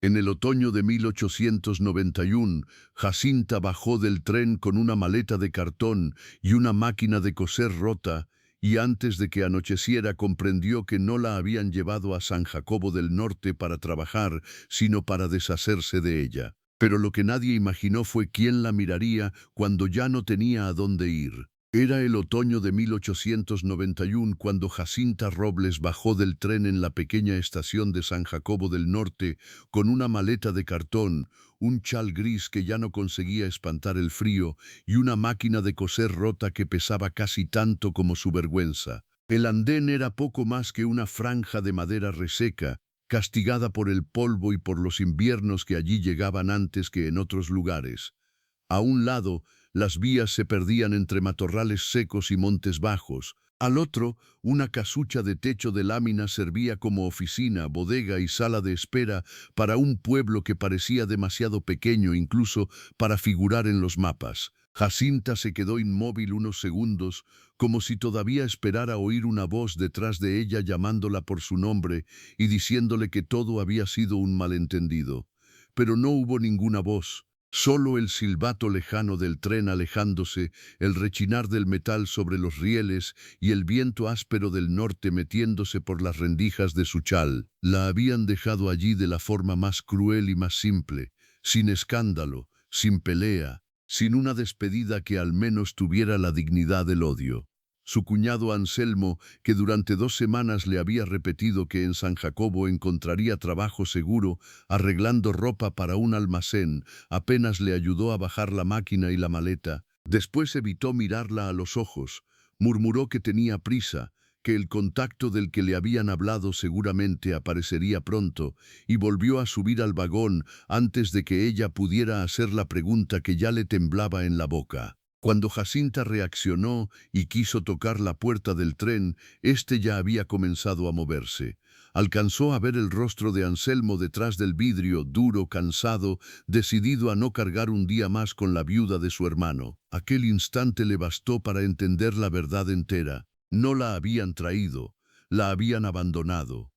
En el otoño de 1891, Jacinta bajó del tren con una maleta de cartón y una máquina de coser rota, y antes de que anocheciera comprendió que no la habían llevado a San Jacobo del Norte para trabajar, sino para deshacerse de ella. Pero lo que nadie imaginó fue quién la miraría cuando ya no tenía a dónde ir. Era el otoño de 1891 cuando Jacinta Robles bajó del tren en la pequeña estación de San Jacobo del Norte con una maleta de cartón, un chal gris que ya no conseguía espantar el frío y una máquina de coser rota que pesaba casi tanto como su vergüenza. El andén era poco más que una franja de madera reseca, castigada por el polvo y por los inviernos que allí llegaban antes que en otros lugares. A un lado, las vías se perdían entre matorrales secos y montes bajos. Al otro, una casucha de techo de lámina servía como oficina, bodega y sala de espera para un pueblo que parecía demasiado pequeño incluso para figurar en los mapas. Jacinta se quedó inmóvil unos segundos, como si todavía esperara oír una voz detrás de ella llamándola por su nombre y diciéndole que todo había sido un malentendido. Pero no hubo ninguna voz. Solo el silbato lejano del tren alejándose, el rechinar del metal sobre los rieles y el viento áspero del norte metiéndose por las rendijas de su chal. La habían dejado allí de la forma más cruel y más simple, sin escándalo, sin pelea, sin una despedida que al menos tuviera la dignidad del odio. Su cuñado Anselmo, que durante 2 semanas le había repetido que en San Jacobo encontraría trabajo seguro arreglando ropa para un almacén, apenas le ayudó a bajar la máquina y la maleta. Después evitó mirarla a los ojos, murmuró que tenía prisa, que el contacto del que le habían hablado seguramente aparecería pronto, y volvió a subir al vagón antes de que ella pudiera hacer la pregunta que ya le temblaba en la boca. Cuando Jacinta reaccionó y quiso tocar la puerta del tren, éste ya había comenzado a moverse. Alcanzó a ver el rostro de Anselmo detrás del vidrio, duro, cansado, decidido a no cargar un día más con la viuda de su hermano. Aquel instante le bastó para entender la verdad entera. No la habían traído, la habían abandonado.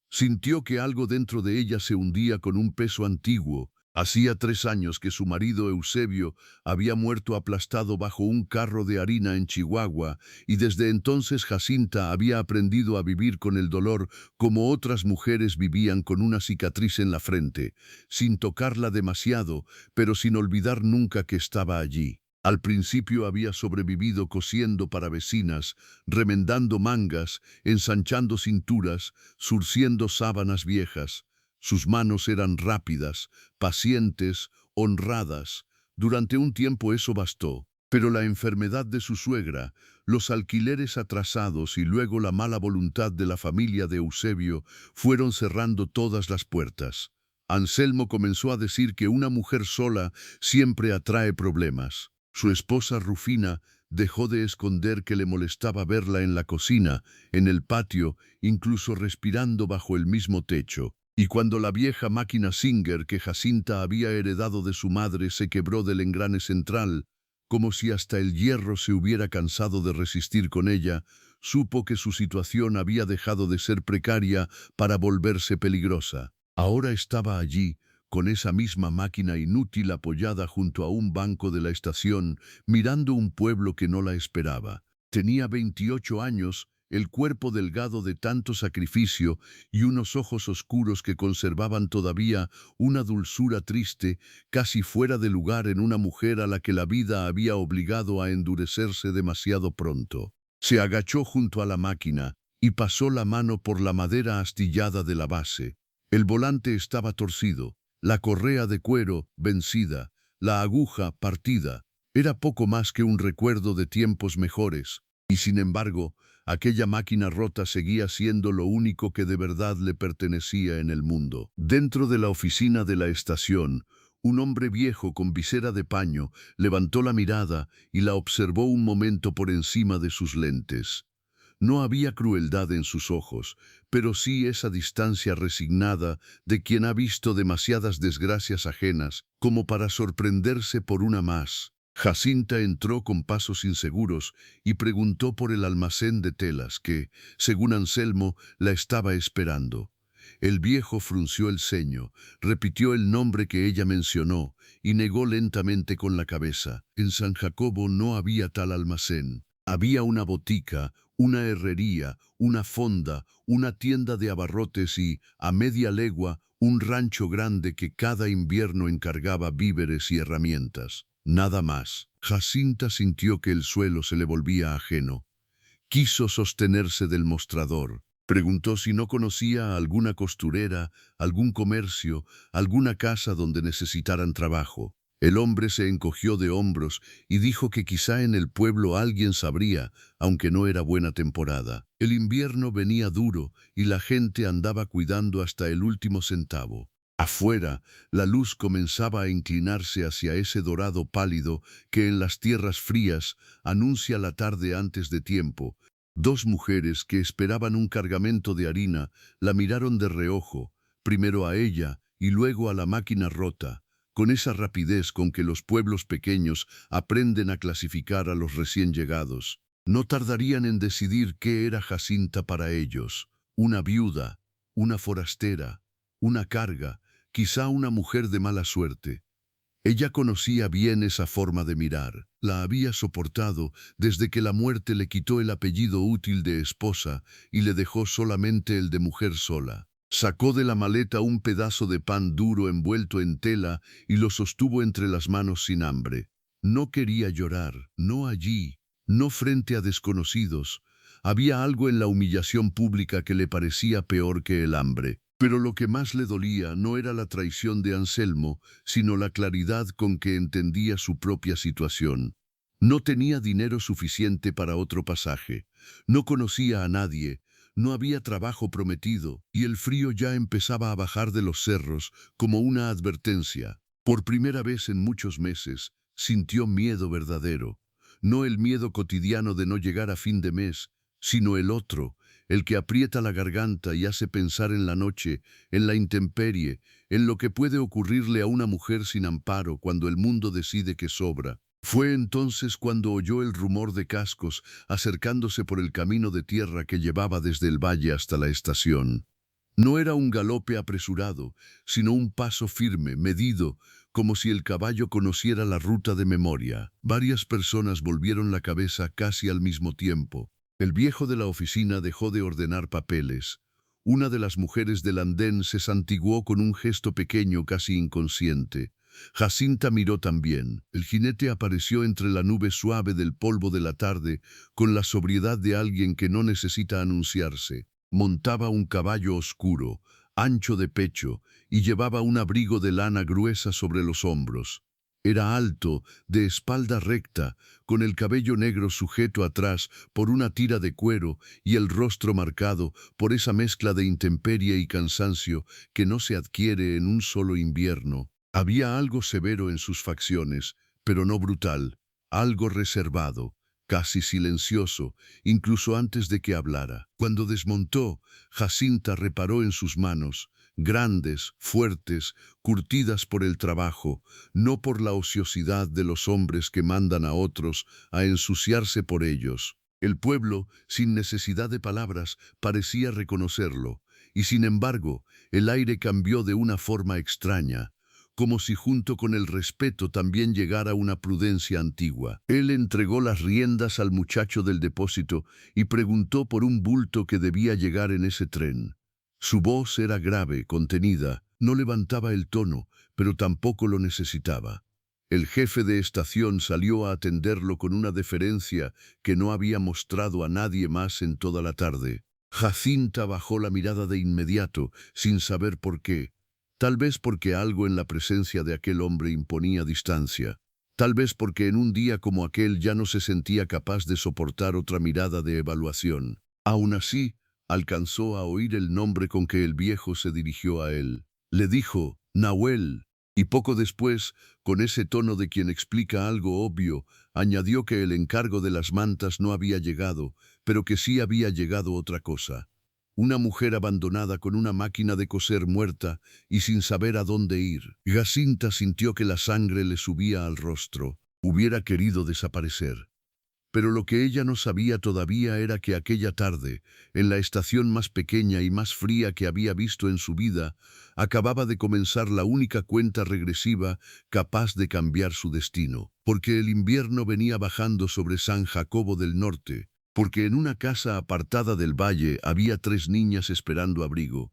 Sintió que algo dentro de ella se hundía con un peso antiguo. Hacía 3 años que su marido Eusebio había muerto aplastado bajo un carro de harina en Chihuahua, y desde entonces Jacinta había aprendido a vivir con el dolor como otras mujeres vivían con una cicatriz en la frente, sin tocarla demasiado, pero sin olvidar nunca que estaba allí. Al principio había sobrevivido cosiendo para vecinas, remendando mangas, ensanchando cinturas, surciendo sábanas viejas. Sus manos eran rápidas, pacientes, honradas. Durante un tiempo eso bastó, pero la enfermedad de su suegra, los alquileres atrasados y luego la mala voluntad de la familia de Eusebio fueron cerrando todas las puertas. Anselmo comenzó a decir que una mujer sola siempre atrae problemas. Su esposa Rufina dejó de esconder que le molestaba verla en la cocina, en el patio, incluso respirando bajo el mismo techo. Y cuando la vieja máquina Singer que Jacinta había heredado de su madre se quebró del engrane central, como si hasta el hierro se hubiera cansado de resistir con ella, supo que su situación había dejado de ser precaria para volverse peligrosa. Ahora estaba allí, con esa misma máquina inútil apoyada junto a un banco de la estación, mirando un pueblo que no la esperaba. Tenía 28 años, el cuerpo delgado de tanto sacrificio y unos ojos oscuros que conservaban todavía una dulzura triste, casi fuera de lugar en una mujer a la que la vida había obligado a endurecerse demasiado pronto. Se agachó junto a la máquina y pasó la mano por la madera astillada de la base. El volante estaba torcido, la correa de cuero vencida, la aguja partida. Era poco más que un recuerdo de tiempos mejores, y sin embargo, aquella máquina rota seguía siendo lo único que de verdad le pertenecía en el mundo. Dentro de la oficina de la estación, un hombre viejo con visera de paño levantó la mirada y la observó un momento por encima de sus lentes. No había crueldad en sus ojos, pero sí esa distancia resignada de quien ha visto demasiadas desgracias ajenas como para sorprenderse por una más. Jacinta entró con pasos inseguros y preguntó por el almacén de telas que, según Anselmo, la estaba esperando. El viejo frunció el ceño, repitió el nombre que ella mencionó y negó lentamente con la cabeza. En San Jacobo no había tal almacén. Había una botica, una herrería, una fonda, una tienda de abarrotes y, a media legua, un rancho grande que cada invierno encargaba víveres y herramientas. Nada más. Jacinta sintió que el suelo se le volvía ajeno. Quiso sostenerse del mostrador. Preguntó si no conocía alguna costurera, algún comercio, alguna casa donde necesitaran trabajo. El hombre se encogió de hombros y dijo que quizá en el pueblo alguien sabría, aunque no era buena temporada. El invierno venía duro y la gente andaba cuidando hasta el último centavo. Afuera, la luz comenzaba a inclinarse hacia ese dorado pálido que en las tierras frías anuncia la tarde antes de tiempo. Dos mujeres que esperaban un cargamento de harina la miraron de reojo, primero a ella y luego a la máquina rota, con esa rapidez con que los pueblos pequeños aprenden a clasificar a los recién llegados. No tardarían en decidir qué era Jacinta para ellos: una viuda, una forastera, una carga, quizá una mujer de mala suerte. Ella conocía bien esa forma de mirar. La había soportado desde que la muerte le quitó el apellido útil de esposa y le dejó solamente el de mujer sola. Sacó de la maleta un pedazo de pan duro envuelto en tela y lo sostuvo entre las manos sin hambre. No quería llorar, no allí, no frente a desconocidos. Había algo en la humillación pública que le parecía peor que el hambre. Pero lo que más le dolía no era la traición de Anselmo, sino la claridad con que entendía su propia situación. No tenía dinero suficiente para otro pasaje, no conocía a nadie, no había trabajo prometido, y el frío ya empezaba a bajar de los cerros como una advertencia. Por primera vez en muchos meses, sintió miedo verdadero. No el miedo cotidiano de no llegar a fin de mes, sino el otro, el que aprieta la garganta y hace pensar en la noche, en la intemperie, en lo que puede ocurrirle a una mujer sin amparo cuando el mundo decide que sobra. Fue entonces cuando oyó el rumor de cascos acercándose por el camino de tierra que llevaba desde el valle hasta la estación. No era un galope apresurado, sino un paso firme, medido, como si el caballo conociera la ruta de memoria. Varias personas volvieron la cabeza casi al mismo tiempo. El viejo de la oficina dejó de ordenar papeles. Una de las mujeres del andén se santiguó con un gesto pequeño casi inconsciente. Jacinta miró también. El jinete apareció entre la nube suave del polvo de la tarde, con la sobriedad de alguien que no necesita anunciarse. Montaba un caballo oscuro, ancho de pecho, y llevaba un abrigo de lana gruesa sobre los hombros. Era alto, de espalda recta, con el cabello negro sujeto atrás por una tira de cuero y el rostro marcado por esa mezcla de intemperie y cansancio que no se adquiere en un solo invierno. Había algo severo en sus facciones, pero no brutal, algo reservado, casi silencioso, incluso antes de que hablara. Cuando desmontó, Jacinta reparó en sus manos, grandes, fuertes, curtidas por el trabajo, no por la ociosidad de los hombres que mandan a otros a ensuciarse por ellos. El pueblo, sin necesidad de palabras, parecía reconocerlo, y sin embargo, el aire cambió de una forma extraña, como si junto con el respeto también llegara una prudencia antigua. Él entregó las riendas al muchacho del depósito y preguntó por un bulto que debía llegar en ese tren. Su voz era grave, contenida, no levantaba el tono, pero tampoco lo necesitaba. El jefe de estación salió a atenderlo con una deferencia que no había mostrado a nadie más en toda la tarde. Jacinta bajó la mirada de inmediato, sin saber por qué. Tal vez porque algo en la presencia de aquel hombre imponía distancia. Tal vez porque en un día como aquel ya no se sentía capaz de soportar otra mirada de evaluación. Aún así, alcanzó a oír el nombre con que el viejo se dirigió a él. Le dijo, Nahuel, y poco después, con ese tono de quien explica algo obvio, añadió que el encargo de las mantas no había llegado, pero que sí había llegado otra cosa. Una mujer abandonada con una máquina de coser muerta y sin saber a dónde ir. Jacinta sintió que la sangre le subía al rostro. Hubiera querido desaparecer. Pero lo que ella no sabía todavía era que aquella tarde, en la estación más pequeña y más fría que había visto en su vida, acababa de comenzar la única cuenta regresiva capaz de cambiar su destino. Porque el invierno venía bajando sobre San Jacobo del Norte, porque en una casa apartada del valle había 3 niñas esperando abrigo,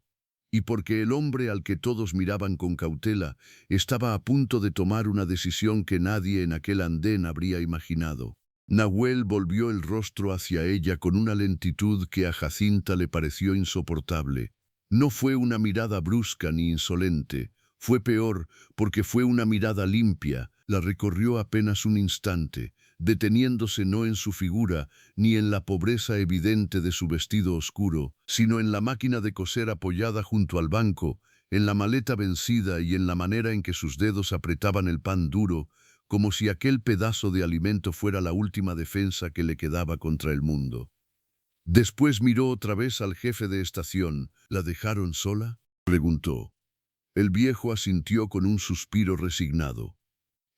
y porque el hombre al que todos miraban con cautela estaba a punto de tomar una decisión que nadie en aquel andén habría imaginado. Nahuel volvió el rostro hacia ella con una lentitud que a Jacinta le pareció insoportable. No fue una mirada brusca ni insolente, fue peor porque fue una mirada limpia, la recorrió apenas un instante, deteniéndose no en su figura ni en la pobreza evidente de su vestido oscuro, sino en la máquina de coser apoyada junto al banco, en la maleta vencida y en la manera en que sus dedos apretaban el pan duro, como si aquel pedazo de alimento fuera la última defensa que le quedaba contra el mundo. Después miró otra vez al jefe de estación. ¿La dejaron sola?, preguntó. El viejo asintió con un suspiro resignado.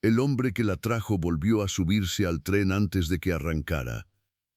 El hombre que la trajo volvió a subirse al tren antes de que arrancara.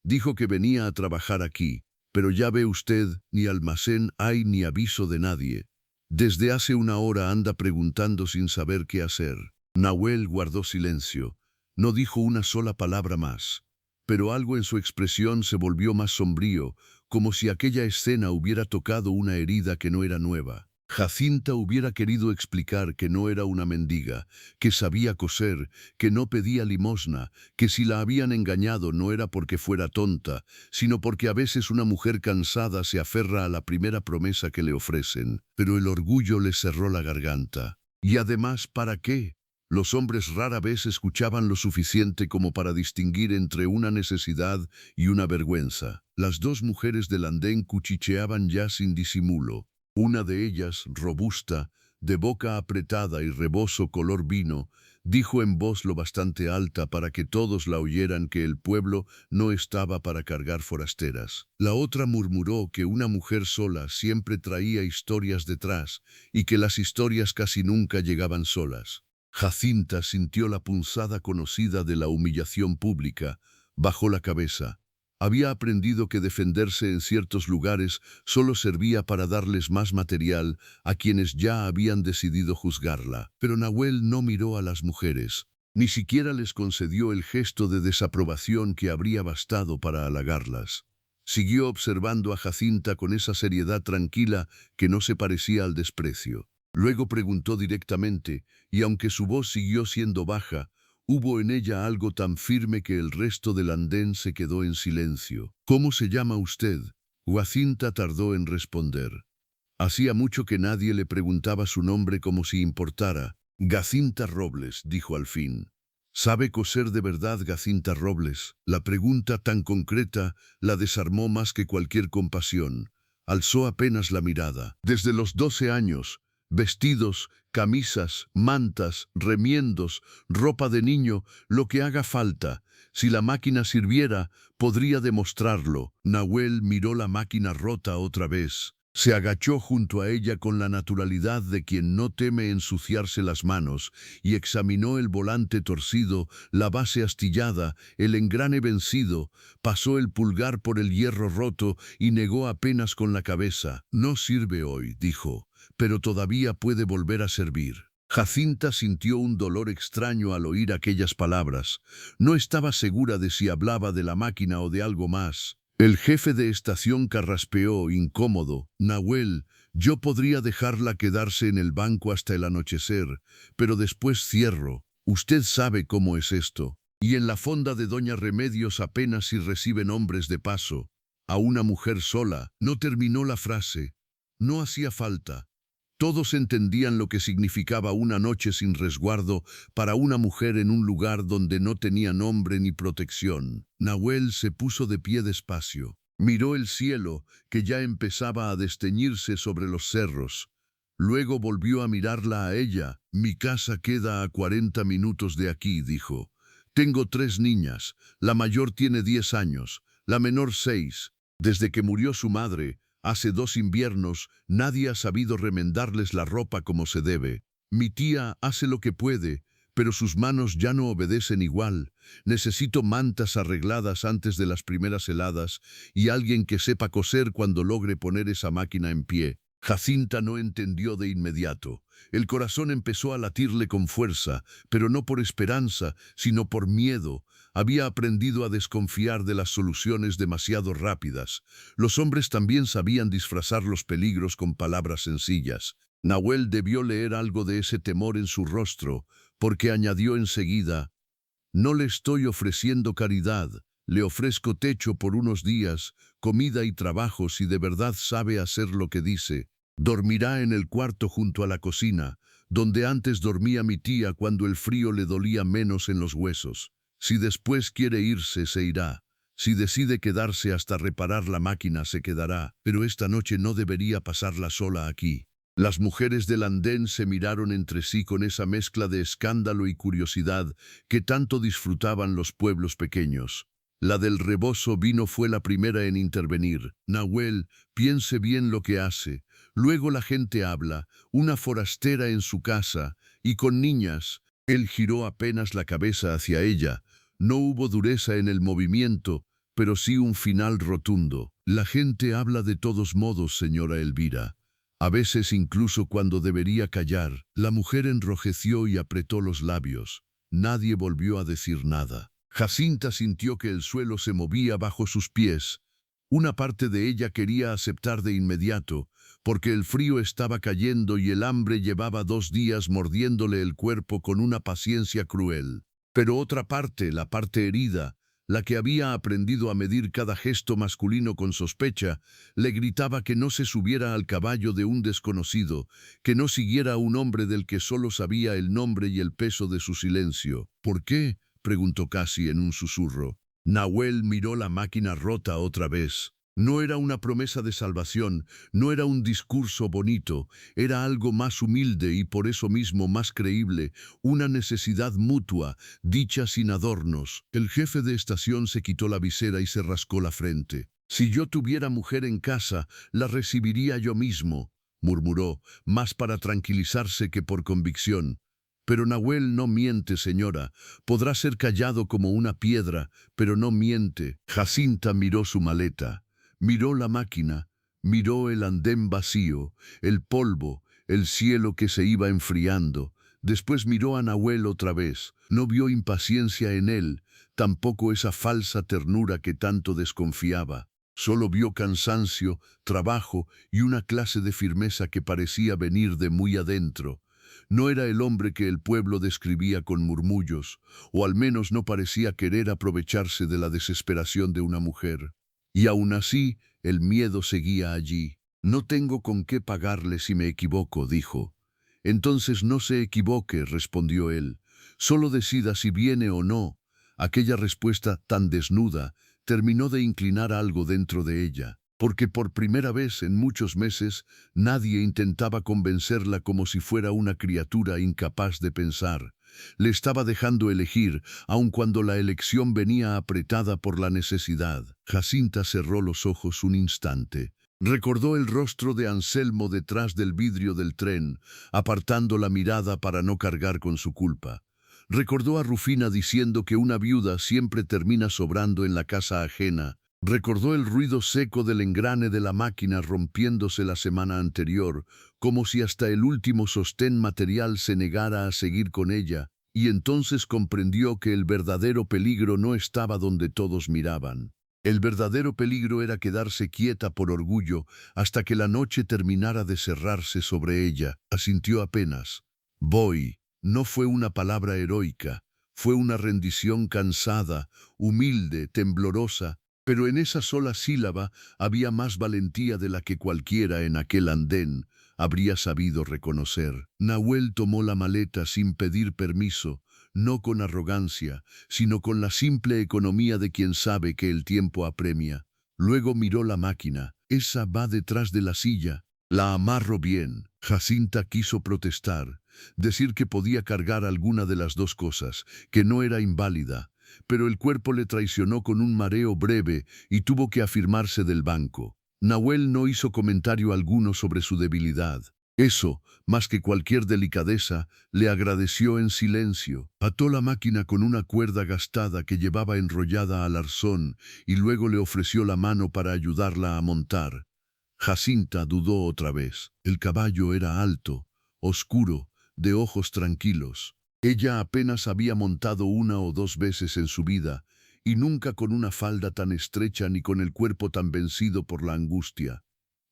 Dijo que venía a trabajar aquí, pero ya ve usted, ni almacén hay ni aviso de nadie. Desde hace una hora anda preguntando sin saber qué hacer. Nahuel guardó silencio. No dijo una sola palabra más, pero algo en su expresión se volvió más sombrío, como si aquella escena hubiera tocado una herida que no era nueva. Jacinta hubiera querido explicar que no era una mendiga, que sabía coser, que no pedía limosna, que si la habían engañado no era porque fuera tonta, sino porque a veces una mujer cansada se aferra a la primera promesa que le ofrecen. Pero el orgullo le cerró la garganta. Y además, ¿para qué? Los hombres rara vez escuchaban lo suficiente como para distinguir entre una necesidad y una vergüenza. Las 2 mujeres del andén cuchicheaban ya sin disimulo. Una de ellas, robusta, de boca apretada y rebozo color vino, dijo en voz lo bastante alta para que todos la oyeran que el pueblo no estaba para cargar forasteras. La otra murmuró que una mujer sola siempre traía historias detrás y que las historias casi nunca llegaban solas. Jacinta sintió la punzada conocida de la humillación pública, bajó la cabeza. Había aprendido que defenderse en ciertos lugares solo servía para darles más material a quienes ya habían decidido juzgarla. Pero Nahuel no miró a las mujeres, ni siquiera les concedió el gesto de desaprobación que habría bastado para halagarlas. Siguió observando a Jacinta con esa seriedad tranquila que no se parecía al desprecio. Luego preguntó directamente, y aunque su voz siguió siendo baja, hubo en ella algo tan firme que el resto del andén se quedó en silencio. ¿Cómo se llama usted? Jacinta tardó en responder. Hacía mucho que nadie le preguntaba su nombre como si importara. Jacinta Robles, dijo al fin. ¿Sabe coser de verdad, Jacinta Robles? La pregunta tan concreta la desarmó más que cualquier compasión. Alzó apenas la mirada. Desde los 12 años, vestidos, camisas, mantas, remiendos, ropa de niño, lo que haga falta. Si la máquina sirviera, podría demostrarlo. Nahuel miró la máquina rota otra vez. Se agachó junto a ella con la naturalidad de quien no teme ensuciarse las manos y examinó el volante torcido, la base astillada, el engrane vencido, pasó el pulgar por el hierro roto y negó apenas con la cabeza. No sirve hoy, dijo, pero todavía puede volver a servir. Jacinta sintió un dolor extraño al oír aquellas palabras. No estaba segura de si hablaba de la máquina o de algo más. El jefe de estación carraspeó, incómodo. Nahuel, yo podría dejarla quedarse en el banco hasta el anochecer, pero después cierro. Usted sabe cómo es esto. Y en la fonda de Doña Remedios apenas si reciben hombres de paso. A una mujer sola. No terminó la frase. No hacía falta. Todos entendían lo que significaba una noche sin resguardo para una mujer en un lugar donde no tenía nombre ni protección. Nahuel se puso de pie despacio. Miró el cielo, que ya empezaba a desteñirse sobre los cerros. Luego volvió a mirarla a ella. Mi casa queda a 40 minutos de aquí, dijo. Tengo 3 niñas. La mayor tiene 10 años, la menor 6. Desde que murió su madre, hace 2 inviernos, nadie ha sabido remendarles la ropa como se debe. Mi tía hace lo que puede, pero sus manos ya no obedecen igual. Necesito mantas arregladas antes de las primeras heladas y alguien que sepa coser cuando logre poner esa máquina en pie. Jacinta no entendió de inmediato. El corazón empezó a latirle con fuerza, pero no por esperanza, sino por miedo. Había aprendido a desconfiar de las soluciones demasiado rápidas. Los hombres también sabían disfrazar los peligros con palabras sencillas. Nahuel debió leer algo de ese temor en su rostro, porque añadió enseguida: «No le estoy ofreciendo caridad, le ofrezco techo por unos días, comida y trabajo si de verdad sabe hacer lo que dice. Dormirá en el cuarto junto a la cocina, donde antes dormía mi tía cuando el frío le dolía menos en los huesos. Si después quiere irse, se irá. Si decide quedarse hasta reparar la máquina, se quedará, pero esta noche no debería pasarla sola aquí». Las mujeres del andén se miraron entre sí con esa mezcla de escándalo y curiosidad que tanto disfrutaban los pueblos pequeños. La del rebozo vino fue la primera en intervenir. «Nahuel, piense bien lo que hace. Luego la gente habla, una forastera en su casa, y con niñas». Él giró apenas la cabeza hacia ella. No hubo dureza en el movimiento, pero sí un final rotundo. «La gente habla de todos modos, señora Elvira. A veces incluso cuando debería callar». La mujer enrojeció y apretó los labios. Nadie volvió a decir nada. Jacinta sintió que el suelo se movía bajo sus pies. Una parte de ella quería aceptar de inmediato, porque el frío estaba cayendo y el hambre llevaba 2 días mordiéndole el cuerpo con una paciencia cruel. Pero otra parte, la parte herida, la que había aprendido a medir cada gesto masculino con sospecha, le gritaba que no se subiera al caballo de un desconocido, que no siguiera a un hombre del que solo sabía el nombre y el peso de su silencio. «¿Por qué?», preguntó casi en un susurro. Nahuel miró la máquina rota otra vez. No era una promesa de salvación, no era un discurso bonito, era algo más humilde y por eso mismo más creíble, una necesidad mutua, dicha sin adornos. El jefe de estación se quitó la visera y se rascó la frente. «Si yo tuviera mujer en casa, la recibiría yo mismo», murmuró, más para tranquilizarse que por convicción. «Pero Nahuel no miente, señora. Podrá ser callado como una piedra, pero no miente». Jacinta miró su maleta. Miró la máquina, miró el andén vacío, el polvo, el cielo que se iba enfriando. Después miró a Nahuel otra vez. No vio impaciencia en él, tampoco esa falsa ternura que tanto desconfiaba. Solo vio cansancio, trabajo y una clase de firmeza que parecía venir de muy adentro. No era el hombre que el pueblo describía con murmullos, o al menos no parecía querer aprovecharse de la desesperación de una mujer. Y aún así, el miedo seguía allí. «No tengo con qué pagarle si me equivoco», dijo. «Entonces no se equivoque», respondió él. «Solo decida si viene o no». Aquella respuesta tan desnuda terminó de inclinar algo dentro de ella, porque por primera vez en muchos meses nadie intentaba convencerla como si fuera una criatura incapaz de pensar. Le estaba dejando elegir, aun cuando la elección venía apretada por la necesidad. Jacinta cerró los ojos un instante. Recordó el rostro de Anselmo detrás del vidrio del tren, apartando la mirada para no cargar con su culpa. Recordó a Rufina diciendo que una viuda siempre termina sobrando en la casa ajena. Recordó el ruido seco del engrane de la máquina rompiéndose la semana anterior, como si hasta el último sostén material se negara a seguir con ella, y entonces comprendió que el verdadero peligro no estaba donde todos miraban. El verdadero peligro era quedarse quieta por orgullo hasta que la noche terminara de cerrarse sobre ella. Asintió apenas. «Voy». No fue una palabra heroica, fue una rendición cansada, humilde, temblorosa, pero en esa sola sílaba había más valentía de la que cualquiera en aquel andén habría sabido reconocer. Nahuel tomó la maleta sin pedir permiso, no con arrogancia, sino con la simple economía de quien sabe que el tiempo apremia. Luego miró la máquina. «Esa va detrás de la silla. La amarro bien». Jacinta quiso protestar, decir que podía cargar alguna de las dos cosas, que no era inválida, pero el cuerpo le traicionó con un mareo breve y tuvo que afirmarse del banco. Nahuel no hizo comentario alguno sobre su debilidad. Eso, más que cualquier delicadeza, le agradeció en silencio. Ató la máquina con una cuerda gastada que llevaba enrollada al arzón y luego le ofreció la mano para ayudarla a montar. Jacinta dudó otra vez. El caballo era alto, oscuro, de ojos tranquilos. Ella apenas había montado una o dos veces en su vida, y nunca con una falda tan estrecha ni con el cuerpo tan vencido por la angustia.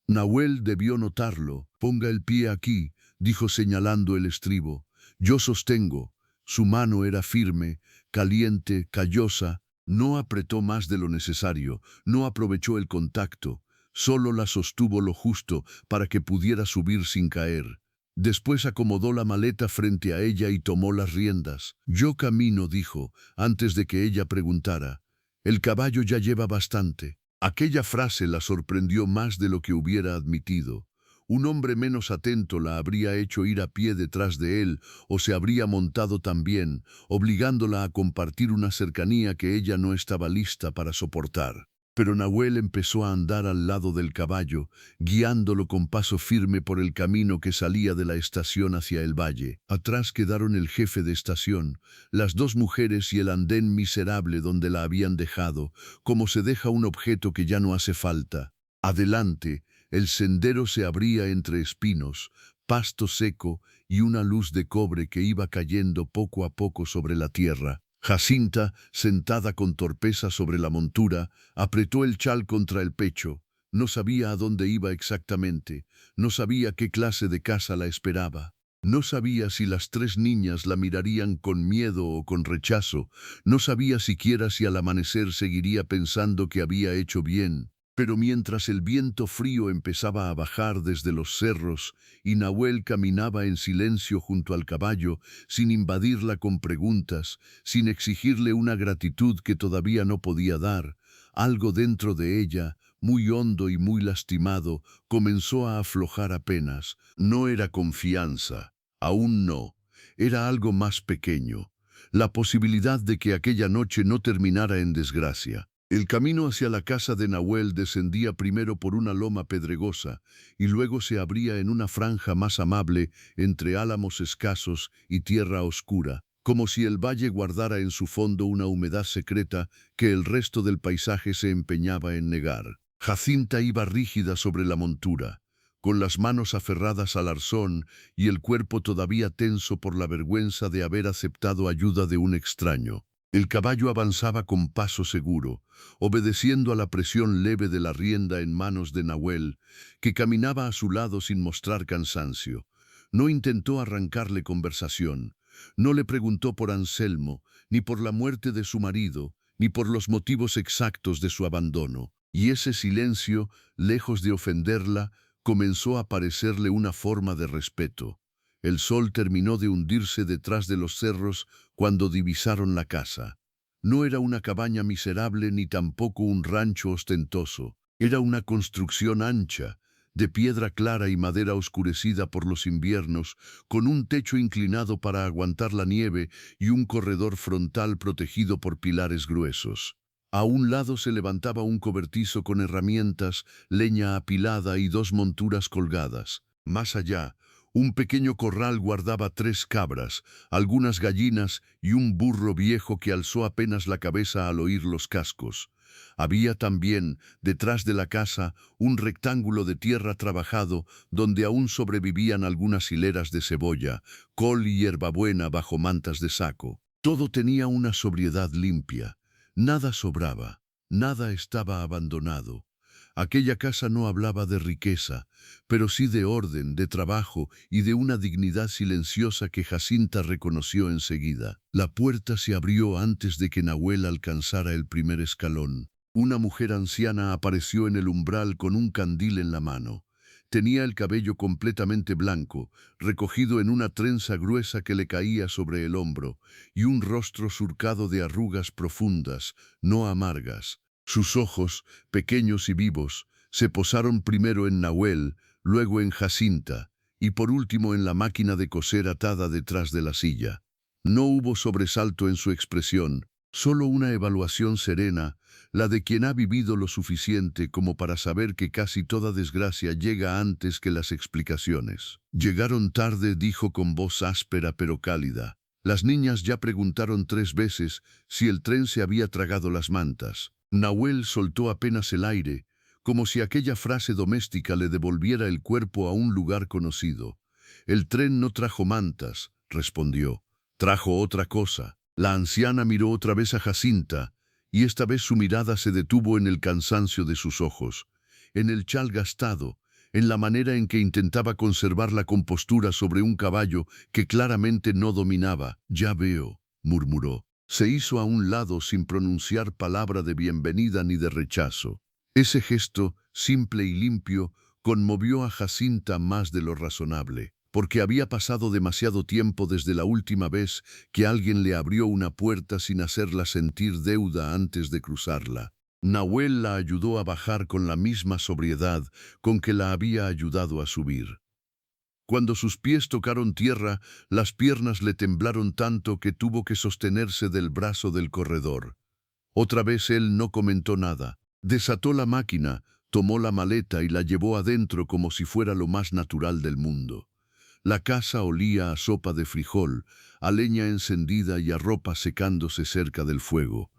Nahuel debió notarlo. «Ponga el pie aquí», dijo señalando el estribo. «Yo sostengo». Su mano era firme, caliente, callosa. No apretó más de lo necesario, no aprovechó el contacto. Solo la sostuvo lo justo para que pudiera subir sin caer. Después acomodó la maleta frente a ella y tomó las riendas. «Yo camino», dijo, antes de que ella preguntara. «El caballo ya lleva bastante». Aquella frase la sorprendió más de lo que hubiera admitido. Un hombre menos atento la habría hecho ir a pie detrás de él o se habría montado también, obligándola a compartir una cercanía que ella no estaba lista para soportar. Pero Nahuel empezó a andar al lado del caballo, guiándolo con paso firme por el camino que salía de la estación hacia el valle. Atrás quedaron el jefe de estación, las dos mujeres y el andén miserable donde la habían dejado, como se deja un objeto que ya no hace falta. Adelante, el sendero se abría entre espinos, pasto seco y una luz de cobre que iba cayendo poco a poco sobre la tierra. Jacinta, sentada con torpeza sobre la montura, apretó el chal contra el pecho. No sabía a dónde iba exactamente, no sabía qué clase de casa la esperaba. No sabía si las tres niñas la mirarían con miedo o con rechazo, no sabía siquiera si al amanecer seguiría pensando que había hecho bien. Pero mientras el viento frío empezaba a bajar desde los cerros y Nahuel caminaba en silencio junto al caballo, sin invadirla con preguntas, sin exigirle una gratitud que todavía no podía dar, algo dentro de ella, muy hondo y muy lastimado, comenzó a aflojar apenas. No era confianza, aún no, era algo más pequeño, la posibilidad de que aquella noche no terminara en desgracia. El camino hacia la casa de Nahuel descendía primero por una loma pedregosa y luego se abría en una franja más amable entre álamos escasos y tierra oscura, como si el valle guardara en su fondo una humedad secreta que el resto del paisaje se empeñaba en negar. Jacinta iba rígida sobre la montura, con las manos aferradas al arzón y el cuerpo todavía tenso por la vergüenza de haber aceptado ayuda de un extraño. El caballo avanzaba con paso seguro, obedeciendo a la presión leve de la rienda en manos de Nahuel, que caminaba a su lado sin mostrar cansancio. No intentó arrancarle conversación, no le preguntó por Anselmo, ni por la muerte de su marido, ni por los motivos exactos de su abandono. Y ese silencio, lejos de ofenderla, comenzó a parecerle una forma de respeto. El sol terminó de hundirse detrás de los cerros cuando divisaron la casa. No era una cabaña miserable ni tampoco un rancho ostentoso. Era una construcción ancha, de piedra clara y madera oscurecida por los inviernos, con un techo inclinado para aguantar la nieve y un corredor frontal protegido por pilares gruesos. A un lado se levantaba un cobertizo con herramientas, leña apilada y dos monturas colgadas. Más allá, un pequeño corral guardaba 3 cabras, algunas gallinas y un burro viejo que alzó apenas la cabeza al oír los cascos. Había también, detrás de la casa, un rectángulo de tierra trabajado donde aún sobrevivían algunas hileras de cebolla, col y hierbabuena bajo mantas de saco. Todo tenía una sobriedad limpia. Nada sobraba, nada estaba abandonado. Aquella casa no hablaba de riqueza, pero sí de orden, de trabajo y de una dignidad silenciosa que Jacinta reconoció enseguida. La puerta se abrió antes de que Nahuel alcanzara el primer escalón. Una mujer anciana apareció en el umbral con un candil en la mano. Tenía el cabello completamente blanco, recogido en una trenza gruesa que le caía sobre el hombro, y un rostro surcado de arrugas profundas, no amargas. Sus ojos, pequeños y vivos, se posaron primero en Nahuel, luego en Jacinta, y por último en la máquina de coser atada detrás de la silla. No hubo sobresalto en su expresión, Solo una evaluación serena, la de quien ha vivido lo suficiente como para saber que casi toda desgracia llega antes que las explicaciones. Llegaron tarde, dijo con voz áspera pero cálida. Las niñas ya preguntaron 3 veces si el tren se había tragado las mantas. Nahuel soltó apenas el aire, como si aquella frase doméstica le devolviera el cuerpo a un lugar conocido. El tren no trajo mantas, respondió. Trajo otra cosa. La anciana miró otra vez a Jacinta, y esta vez su mirada se detuvo en el cansancio de sus ojos, en el chal gastado, en la manera en que intentaba conservar la compostura sobre un caballo que claramente no dominaba. Ya veo, murmuró. Se hizo a un lado sin pronunciar palabra de bienvenida ni de rechazo. Ese gesto, simple y limpio, conmovió a Jacinta más de lo razonable, porque había pasado demasiado tiempo desde la última vez que alguien le abrió una puerta sin hacerla sentir deuda antes de cruzarla. Nahuel la ayudó a bajar con la misma sobriedad con que la había ayudado a subir. Cuando sus pies tocaron tierra, las piernas le temblaron tanto que tuvo que sostenerse del brazo del corredor. Otra vez él no comentó nada. Desató la máquina, tomó la maleta y la llevó adentro como si fuera lo más natural del mundo. La casa olía a sopa de frijol, a leña encendida y a ropa secándose cerca del fuego.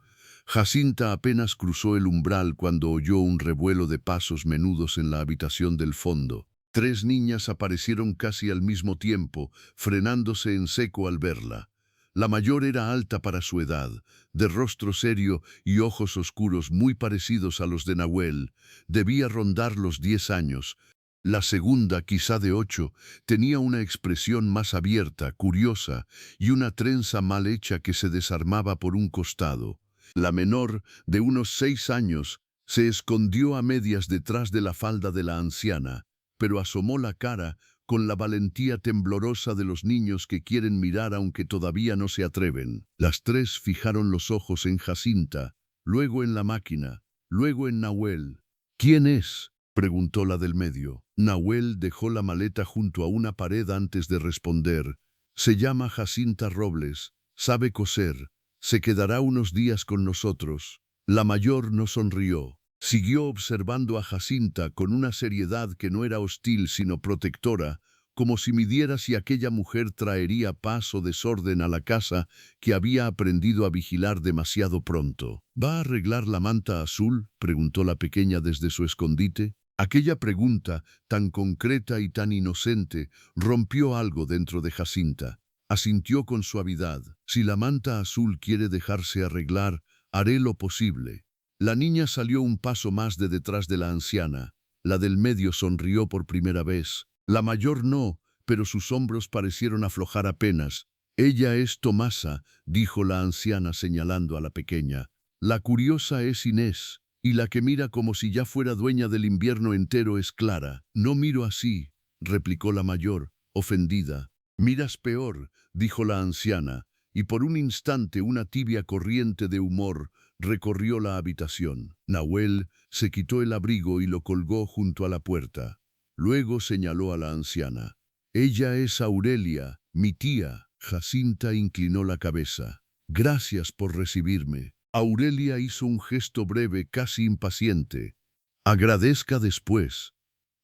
Jacinta apenas cruzó el umbral cuando oyó un revuelo de pasos menudos en la habitación del fondo. 3 niñas aparecieron casi al mismo tiempo, frenándose en seco al verla. La mayor era alta para su edad, de rostro serio y ojos oscuros muy parecidos a los de Nahuel. Debía rondar los 10 años. La segunda, quizá de 8, tenía una expresión más abierta, curiosa, y una trenza mal hecha que se desarmaba por un costado. La menor, de unos 6 años, se escondió a medias detrás de la falda de la anciana, pero asomó la cara con la valentía temblorosa de los niños que quieren mirar aunque todavía no se atreven. Las 3 fijaron los ojos en Jacinta, luego en la máquina, luego en Nahuel. ¿Quién es?, preguntó la del medio. Nahuel dejó la maleta junto a una pared antes de responder. Se llama Jacinta Robles, sabe coser, se quedará unos días con nosotros. La mayor no sonrió. Siguió observando a Jacinta con una seriedad que no era hostil sino protectora, como si midiera si aquella mujer traería paz o desorden a la casa que había aprendido a vigilar demasiado pronto. ¿Va a arreglar la manta azul?, preguntó la pequeña desde su escondite. Aquella pregunta, tan concreta y tan inocente, rompió algo dentro de Jacinta. Asintió con suavidad. Si la manta azul quiere dejarse arreglar, haré lo posible. La niña salió un paso más de detrás de la anciana. La del medio sonrió por primera vez. La mayor no, pero sus hombros parecieron aflojar apenas. Ella es Tomasa, dijo la anciana señalando a la pequeña. La curiosa es Inés, y la que mira como si ya fuera dueña del invierno entero es Clara. No miro así, replicó la mayor, ofendida. Miras peor, dijo la anciana, y por un instante una tibia corriente de humor recorrió la habitación. Nahuel se quitó el abrigo y lo colgó junto a la puerta. Luego señaló a la anciana. Ella es Aurelia, mi tía. Jacinta inclinó la cabeza. Gracias por recibirme. Aurelia hizo un gesto breve, casi impaciente. Agradezca después.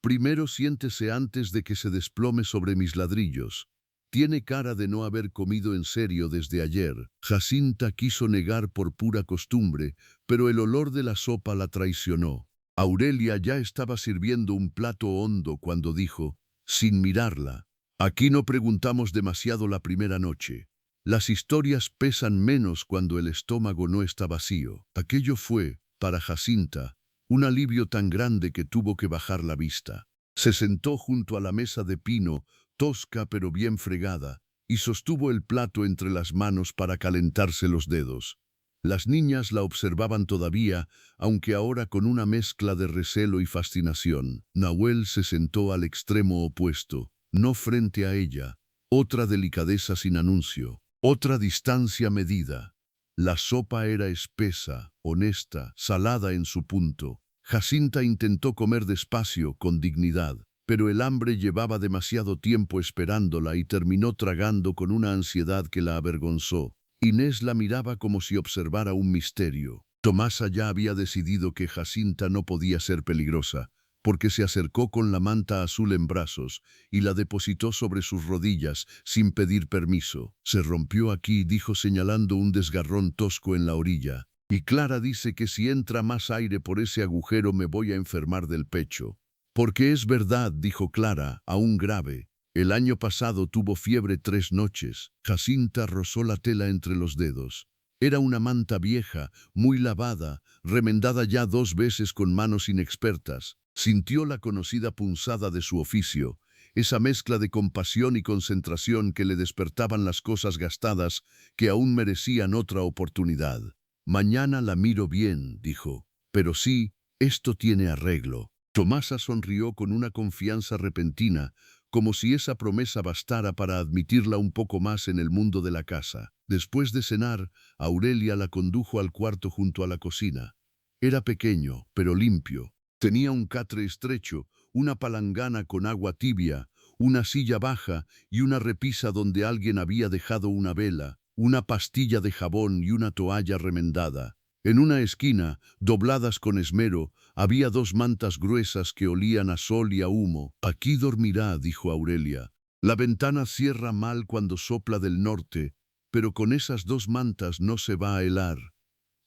Primero siéntese antes de que se desplome sobre mis ladrillos. Tiene cara de no haber comido en serio desde ayer. Jacinta quiso negar por pura costumbre, pero el olor de la sopa la traicionó. Aurelia ya estaba sirviendo un plato hondo cuando dijo, sin mirarla, aquí no preguntamos demasiado la primera noche. Las historias pesan menos cuando el estómago no está vacío. Aquello fue, para Jacinta, un alivio tan grande que tuvo que bajar la vista. Se sentó junto a la mesa de pino, tosca pero bien fregada, y sostuvo el plato entre las manos para calentarse los dedos. Las niñas la observaban todavía, aunque ahora con una mezcla de recelo y fascinación. Nahuel se sentó al extremo opuesto, no frente a ella. Otra delicadeza sin anuncio, otra distancia medida. La sopa era espesa, honesta, salada en su punto. Jacinta intentó comer despacio, con dignidad, pero el hambre llevaba demasiado tiempo esperándola y terminó tragando con una ansiedad que la avergonzó. Inés la miraba como si observara un misterio. Tomasa ya había decidido que Jacinta no podía ser peligrosa, porque se acercó con la manta azul en brazos y la depositó sobre sus rodillas sin pedir permiso. Se rompió aquí, dijo señalando un desgarrón tosco en la orilla. Y Clara dice que si entra más aire por ese agujero me voy a enfermar del pecho. Porque es verdad, dijo Clara, aún grave. El año pasado tuvo fiebre 3 noches. Jacinta rozó la tela entre los dedos. Era una manta vieja, muy lavada, remendada ya 2 veces con manos inexpertas. Sintió la conocida punzada de su oficio, esa mezcla de compasión y concentración que le despertaban las cosas gastadas que aún merecían otra oportunidad. Mañana la miro bien, dijo. Pero sí, esto tiene arreglo. Tomasa sonrió con una confianza repentina, como si esa promesa bastara para admitirla un poco más en el mundo de la casa. Después de cenar, Aurelia la condujo al cuarto junto a la cocina. Era pequeño, pero limpio. Tenía un catre estrecho, una palangana con agua tibia, una silla baja y una repisa donde alguien había dejado una vela, una pastilla de jabón y una toalla remendada. En una esquina, dobladas con esmero, había 2 mantas gruesas que olían a sol y a humo. Aquí dormirá, dijo Aurelia. La ventana cierra mal cuando sopla del norte, pero con esas 2 mantas no se va a helar.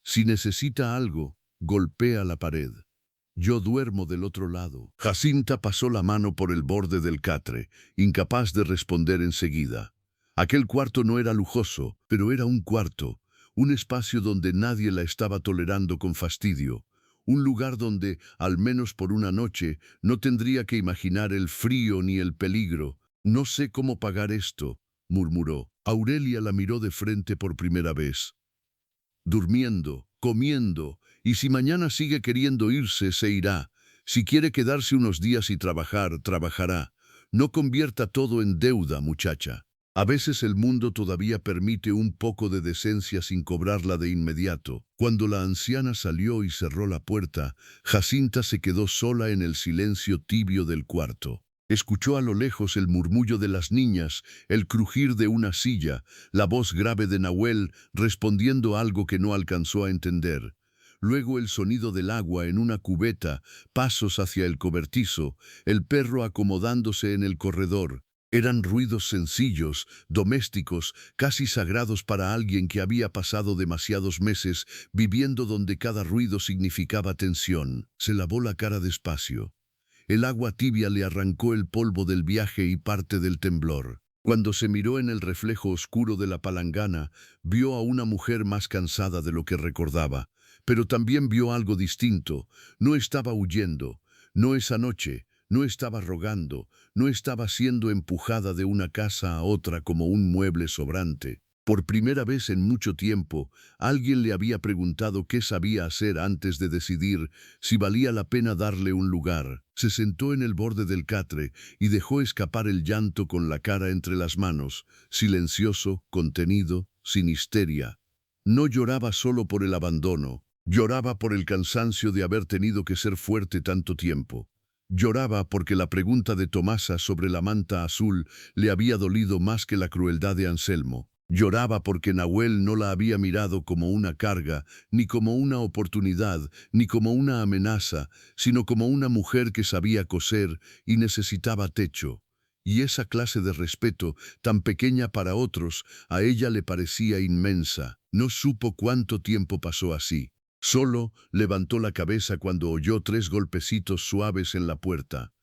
Si necesita algo, golpea la pared. Yo duermo del otro lado. Jacinta pasó la mano por el borde del catre, incapaz de responder enseguida. Aquel cuarto no era lujoso, pero era un cuarto, un espacio donde nadie la estaba tolerando con fastidio, un lugar donde, al menos por una noche, no tendría que imaginar el frío ni el peligro. No sé cómo pagar esto, murmuró. Aurelia la miró de frente por primera vez. Durmiendo, comiendo, y si mañana sigue queriendo irse, se irá. Si quiere quedarse unos días y trabajar, trabajará. No convierta todo en deuda, muchacha. A veces el mundo todavía permite un poco de decencia sin cobrarla de inmediato. Cuando la anciana salió y cerró la puerta, Jacinta se quedó sola en el silencio tibio del cuarto. Escuchó a lo lejos el murmullo de las niñas, el crujir de una silla, la voz grave de Nahuel respondiendo algo que no alcanzó a entender. Luego el sonido del agua en una cubeta, pasos hacia el cobertizo, el perro acomodándose en el corredor. Eran ruidos sencillos, domésticos, casi sagrados para alguien que había pasado demasiados meses viviendo donde cada ruido significaba tensión. Se lavó la cara despacio. El agua tibia le arrancó el polvo del viaje y parte del temblor. Cuando se miró en el reflejo oscuro de la palangana, vio a una mujer más cansada de lo que recordaba, pero también vio algo distinto. No estaba huyendo, no esa noche, no estaba rogando, no estaba siendo empujada de una casa a otra como un mueble sobrante. Por primera vez en mucho tiempo, alguien le había preguntado qué sabía hacer antes de decidir si valía la pena darle un lugar. Se sentó en el borde del catre y dejó escapar el llanto con la cara entre las manos, silencioso, contenido, sin histeria. No lloraba solo por el abandono, lloraba por el cansancio de haber tenido que ser fuerte tanto tiempo. Lloraba porque la pregunta de Tomasa sobre la manta azul le había dolido más que la crueldad de Anselmo. Lloraba porque Nahuel no la había mirado como una carga, ni como una oportunidad, ni como una amenaza, sino como una mujer que sabía coser y necesitaba techo. Y esa clase de respeto, tan pequeña para otros, a ella le parecía inmensa. No supo cuánto tiempo pasó así. Solo levantó la cabeza cuando oyó 3 golpecitos suaves en la puerta.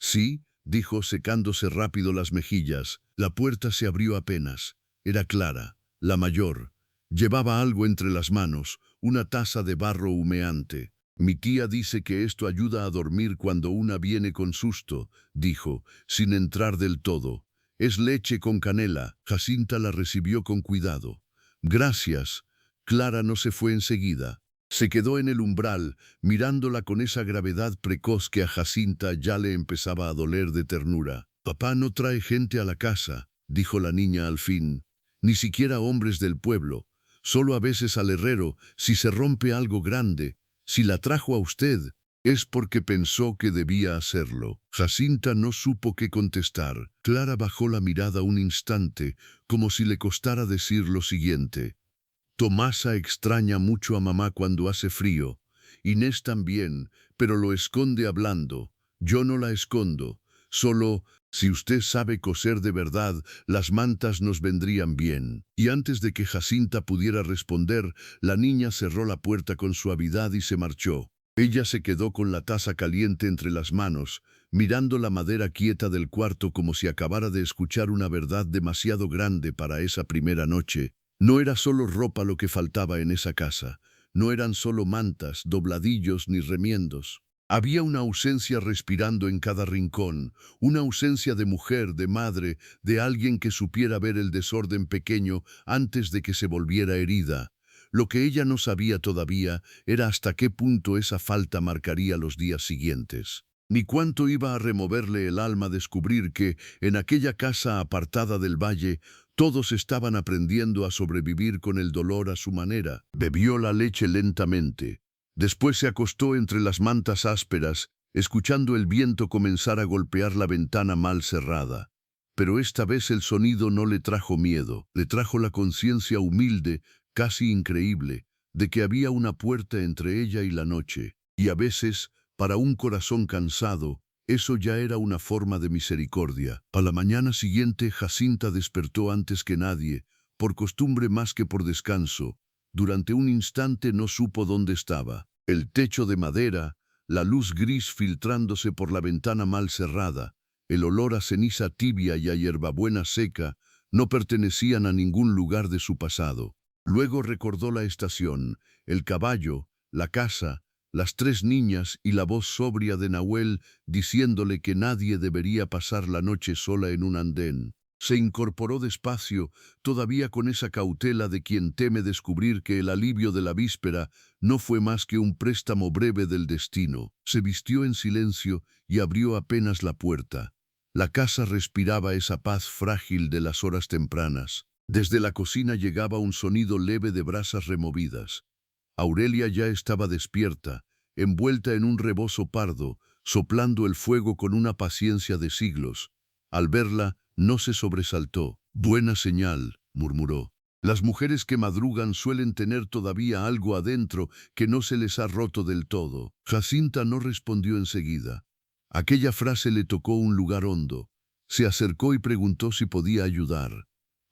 Sí, dijo secándose rápido las mejillas. La puerta se abrió apenas. Era Clara, la mayor. Llevaba algo entre las manos, una taza de barro humeante. Mi tía dice que esto ayuda a dormir cuando una viene con susto, dijo, sin entrar del todo. Es leche con canela. Jacinta la recibió con cuidado. Gracias. Clara no se fue enseguida. Se quedó en el umbral, mirándola con esa gravedad precoz que a Jacinta ya le empezaba a doler de ternura. Papá no trae gente a la casa, dijo la niña al fin. Ni siquiera hombres del pueblo, solo a veces al herrero, si se rompe algo grande. Si la trajo a usted. Es porque pensó que debía hacerlo. Jacinta no supo qué contestar. Clara bajó la mirada un instante, como si le costara decir lo siguiente. Tomasa extraña mucho a mamá cuando hace frío. Inés también, pero lo esconde hablando. Yo no la escondo. Solo, si usted sabe coser de verdad, las mantas nos vendrían bien. Y antes de que Jacinta pudiera responder, la niña cerró la puerta con suavidad y se marchó. Ella se quedó con la taza caliente entre las manos, mirando la madera quieta del cuarto como si acabara de escuchar una verdad demasiado grande para esa primera noche. No era solo ropa lo que faltaba en esa casa, no eran solo mantas, dobladillos ni remiendos. Había una ausencia respirando en cada rincón, una ausencia de mujer, de madre, de alguien que supiera ver el desorden pequeño antes de que se volviera herida. Lo que ella no sabía todavía era hasta qué punto esa falta marcaría los días siguientes. Ni cuánto iba a removerle el alma descubrir que, en aquella casa apartada del valle, todos estaban aprendiendo a sobrevivir con el dolor a su manera. Bebió la leche lentamente. Después se acostó entre las mantas ásperas, escuchando el viento comenzar a golpear la ventana mal cerrada. Pero esta vez el sonido no le trajo miedo, le trajo la conciencia humilde, casi increíble, de que había una puerta entre ella y la noche. Y a veces, para un corazón cansado, eso ya era una forma de misericordia. A la mañana siguiente, Jacinta despertó antes que nadie, por costumbre más que por descanso. Durante un instante no supo dónde estaba. El techo de madera, la luz gris filtrándose por la ventana mal cerrada, el olor a ceniza tibia y a hierbabuena seca, no pertenecían a ningún lugar de su pasado. Luego recordó la estación, el caballo, la casa, las 3 niñas y la voz sobria de Nahuel diciéndole que nadie debería pasar la noche sola en un andén. Se incorporó despacio, todavía con esa cautela de quien teme descubrir que el alivio de la víspera no fue más que un préstamo breve del destino. Se vistió en silencio y abrió apenas la puerta. La casa respiraba esa paz frágil de las horas tempranas. Desde la cocina llegaba un sonido leve de brasas removidas. Aurelia ya estaba despierta, envuelta en un rebozo pardo, soplando el fuego con una paciencia de siglos. Al verla, no se sobresaltó. «Buena señal», murmuró. «Las mujeres que madrugan suelen tener todavía algo adentro que no se les ha roto del todo». Jacinta no respondió enseguida. Aquella frase le tocó un lugar hondo. Se acercó y preguntó si podía ayudar.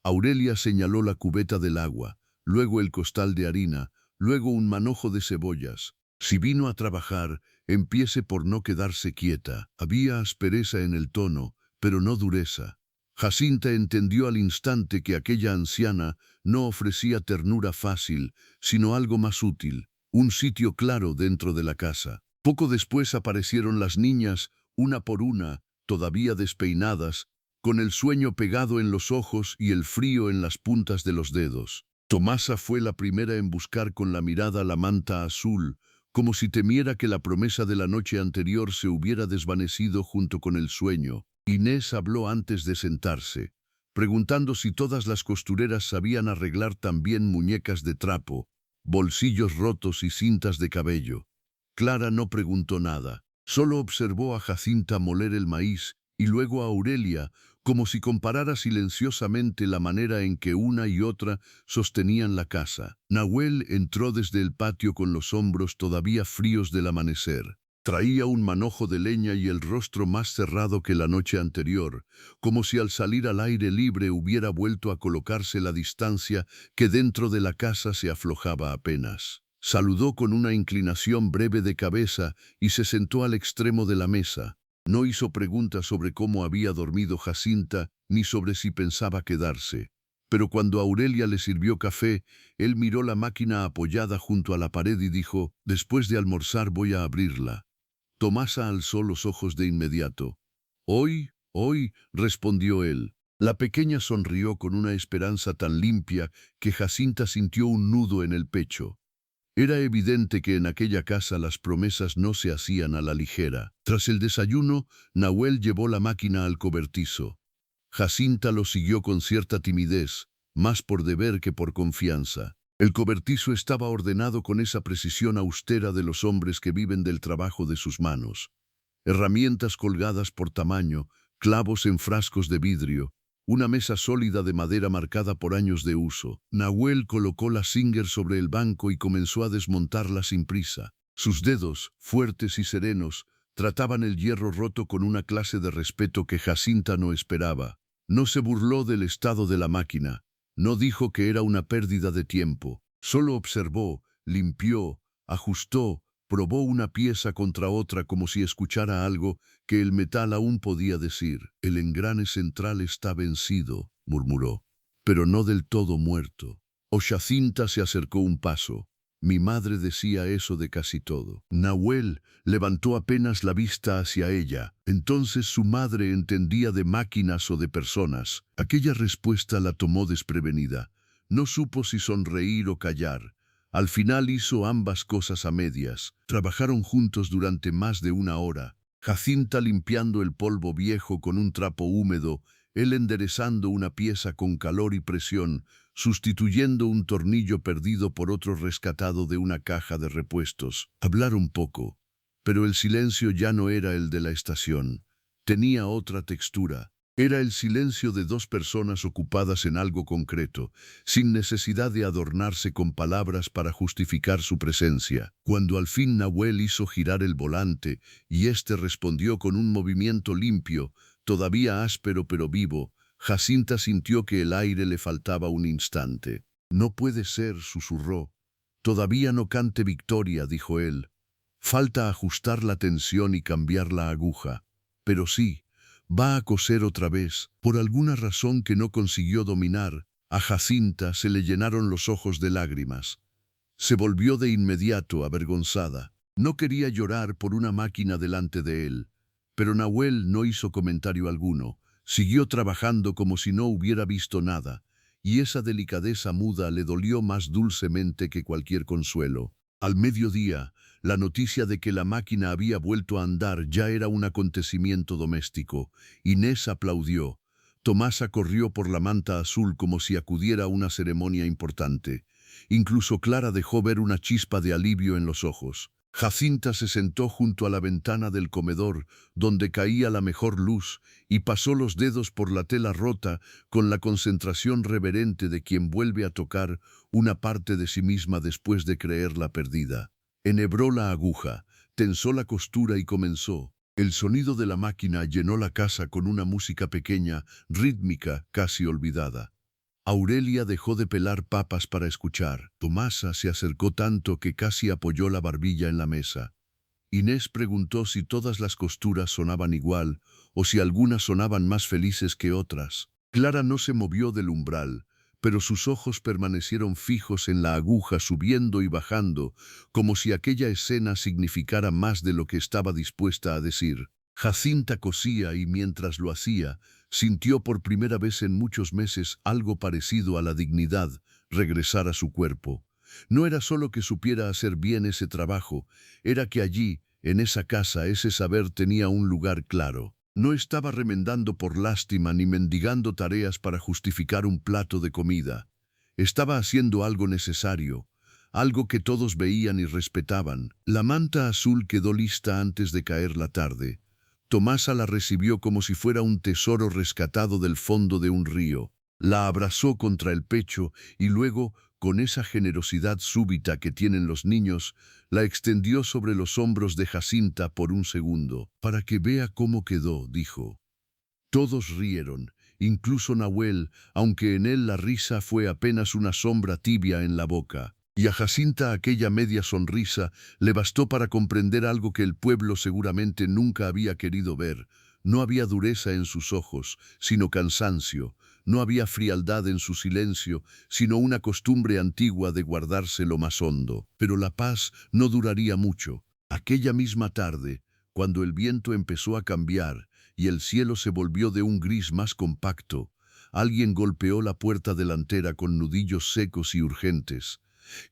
Aurelia señaló la cubeta del agua, luego el costal de harina, luego un manojo de cebollas. «Si vino a trabajar, empiece por no quedarse quieta». Había aspereza en el tono, pero no dureza. Jacinta entendió al instante que aquella anciana no ofrecía ternura fácil, sino algo más útil, un sitio claro dentro de la casa. Poco después aparecieron las niñas, una por una, todavía despeinadas, con el sueño pegado en los ojos y el frío en las puntas de los dedos. Tomasa fue la primera en buscar con la mirada la manta azul, como si temiera que la promesa de la noche anterior se hubiera desvanecido junto con el sueño. Inés habló antes de sentarse, preguntando si todas las costureras sabían arreglar también muñecas de trapo, bolsillos rotos y cintas de cabello. Clara no preguntó nada, solo observó a Jacinta moler el maíz y luego a Aurelia, como si comparara silenciosamente la manera en que una y otra sostenían la casa. Nahuel entró desde el patio con los hombros todavía fríos del amanecer. Traía un manojo de leña y el rostro más cerrado que la noche anterior, como si al salir al aire libre hubiera vuelto a colocarse la distancia que dentro de la casa se aflojaba apenas. Saludó con una inclinación breve de cabeza y se sentó al extremo de la mesa. No hizo preguntas sobre cómo había dormido Jacinta ni sobre si pensaba quedarse. Pero cuando Aurelia le sirvió café, él miró la máquina apoyada junto a la pared y dijo: «Después de almorzar voy a abrirla». Tomasa alzó los ojos de inmediato. Hoy, respondió él. La pequeña sonrió con una esperanza tan limpia que Jacinta sintió un nudo en el pecho. Era evidente que en aquella casa las promesas no se hacían a la ligera. Tras el desayuno, Nahuel llevó la máquina al cobertizo. Jacinta lo siguió con cierta timidez, más por deber que por confianza. El cobertizo estaba ordenado con esa precisión austera de los hombres que viven del trabajo de sus manos. Herramientas colgadas por tamaño, clavos en frascos de vidrio, una mesa sólida de madera marcada por años de uso. Nahuel colocó la Singer sobre el banco y comenzó a desmontarla sin prisa. Sus dedos, fuertes y serenos, trataban el hierro roto con una clase de respeto que Jacinta no esperaba. No se burló del estado de la máquina, no dijo que era una pérdida de tiempo, solo observó, limpió, ajustó, probó una pieza contra otra como si escuchara algo que el metal aún podía decir. El engrane central está vencido, murmuró, pero no del todo muerto. Jacinta se acercó un paso. Mi madre decía eso de casi todo. Nahuel levantó apenas la vista hacia ella. Entonces su madre entendía de máquinas o de personas. Aquella respuesta la tomó desprevenida. No supo si sonreír o callar. Al final hizo ambas cosas a medias. Trabajaron juntos durante más de una hora. Jacinta limpiando el polvo viejo con un trapo húmedo, él enderezando una pieza con calor y presión, sustituyendo un tornillo perdido por otro rescatado de una caja de repuestos. Hablaron poco, pero el silencio ya no era el de la estación. Tenía otra textura. Era el silencio de dos personas ocupadas en algo concreto, sin necesidad de adornarse con palabras para justificar su presencia. Cuando al fin Nahuel hizo girar el volante, y éste respondió con un movimiento limpio, todavía áspero pero vivo, Jacinta sintió que el aire le faltaba un instante. No puede ser, susurró. Todavía no cante victoria, dijo él. Falta ajustar la tensión y cambiar la aguja. Pero sí, va a coser otra vez. Por alguna razón que no consiguió dominar, a Jacinta se le llenaron los ojos de lágrimas. Se volvió de inmediato avergonzada. No quería llorar por una máquina delante de él. Pero Nahuel no hizo comentario alguno. Siguió trabajando como si no hubiera visto nada, y esa delicadeza muda le dolió más dulcemente que cualquier consuelo. Al mediodía, la noticia de que la máquina había vuelto a andar ya era un acontecimiento doméstico. Inés aplaudió. Tomasa corrió por la manta azul como si acudiera a una ceremonia importante. Incluso Clara dejó ver una chispa de alivio en los ojos. Jacinta se sentó junto a la ventana del comedor, donde caía la mejor luz, y pasó los dedos por la tela rota con la concentración reverente de quien vuelve a tocar una parte de sí misma después de creerla perdida. Enhebró la aguja, tensó la costura y comenzó. El sonido de la máquina llenó la casa con una música pequeña, rítmica, casi olvidada. Aurelia dejó de pelar papas para escuchar. Tomasa se acercó tanto que casi apoyó la barbilla en la mesa. Inés preguntó si todas las costuras sonaban igual o si algunas sonaban más felices que otras. Clara no se movió del umbral, pero sus ojos permanecieron fijos en la aguja subiendo y bajando, como si aquella escena significara más de lo que estaba dispuesta a decir. Jacinta cosía y mientras lo hacía, sintió por primera vez en muchos meses algo parecido a la dignidad regresar a su cuerpo. No era solo que supiera hacer bien ese trabajo, era que allí, en esa casa, ese saber tenía un lugar claro. No estaba remendando por lástima ni mendigando tareas para justificar un plato de comida. Estaba haciendo algo necesario, algo que todos veían y respetaban. La manta azul quedó lista antes de caer la tarde. Tomasa la recibió como si fuera un tesoro rescatado del fondo de un río. La abrazó contra el pecho y luego, con esa generosidad súbita que tienen los niños, la extendió sobre los hombros de Jacinta por un segundo. Para que vea cómo quedó, dijo. Todos rieron, incluso Nahuel, aunque en él la risa fue apenas una sombra tibia en la boca. Y a Jacinta aquella media sonrisa le bastó para comprender algo que el pueblo seguramente nunca había querido ver. No había dureza en sus ojos, sino cansancio. No había frialdad en su silencio, sino una costumbre antigua de guardarse lo más hondo. Pero la paz no duraría mucho. Aquella misma tarde, cuando el viento empezó a cambiar y el cielo se volvió de un gris más compacto, alguien golpeó la puerta delantera con nudillos secos y urgentes.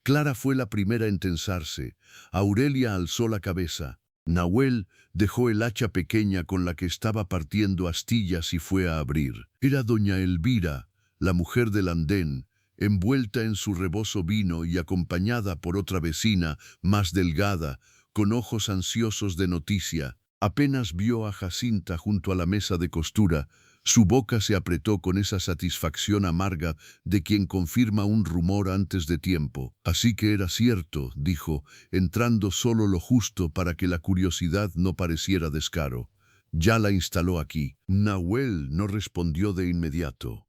Clara fue la primera en tensarse. Aurelia alzó la cabeza. Nahuel dejó el hacha pequeña con la que estaba partiendo astillas y fue a abrir. Era doña Elvira, la mujer del andén, envuelta en su rebozo vino y acompañada por otra vecina, más delgada, con ojos ansiosos de noticia. Apenas vio a Jacinta junto a la mesa de costura, su boca se apretó con esa satisfacción amarga de quien confirma un rumor antes de tiempo. Así que era cierto, dijo, entrando solo lo justo para que la curiosidad no pareciera descaro. Ya la instaló aquí. Nahuel no respondió de inmediato.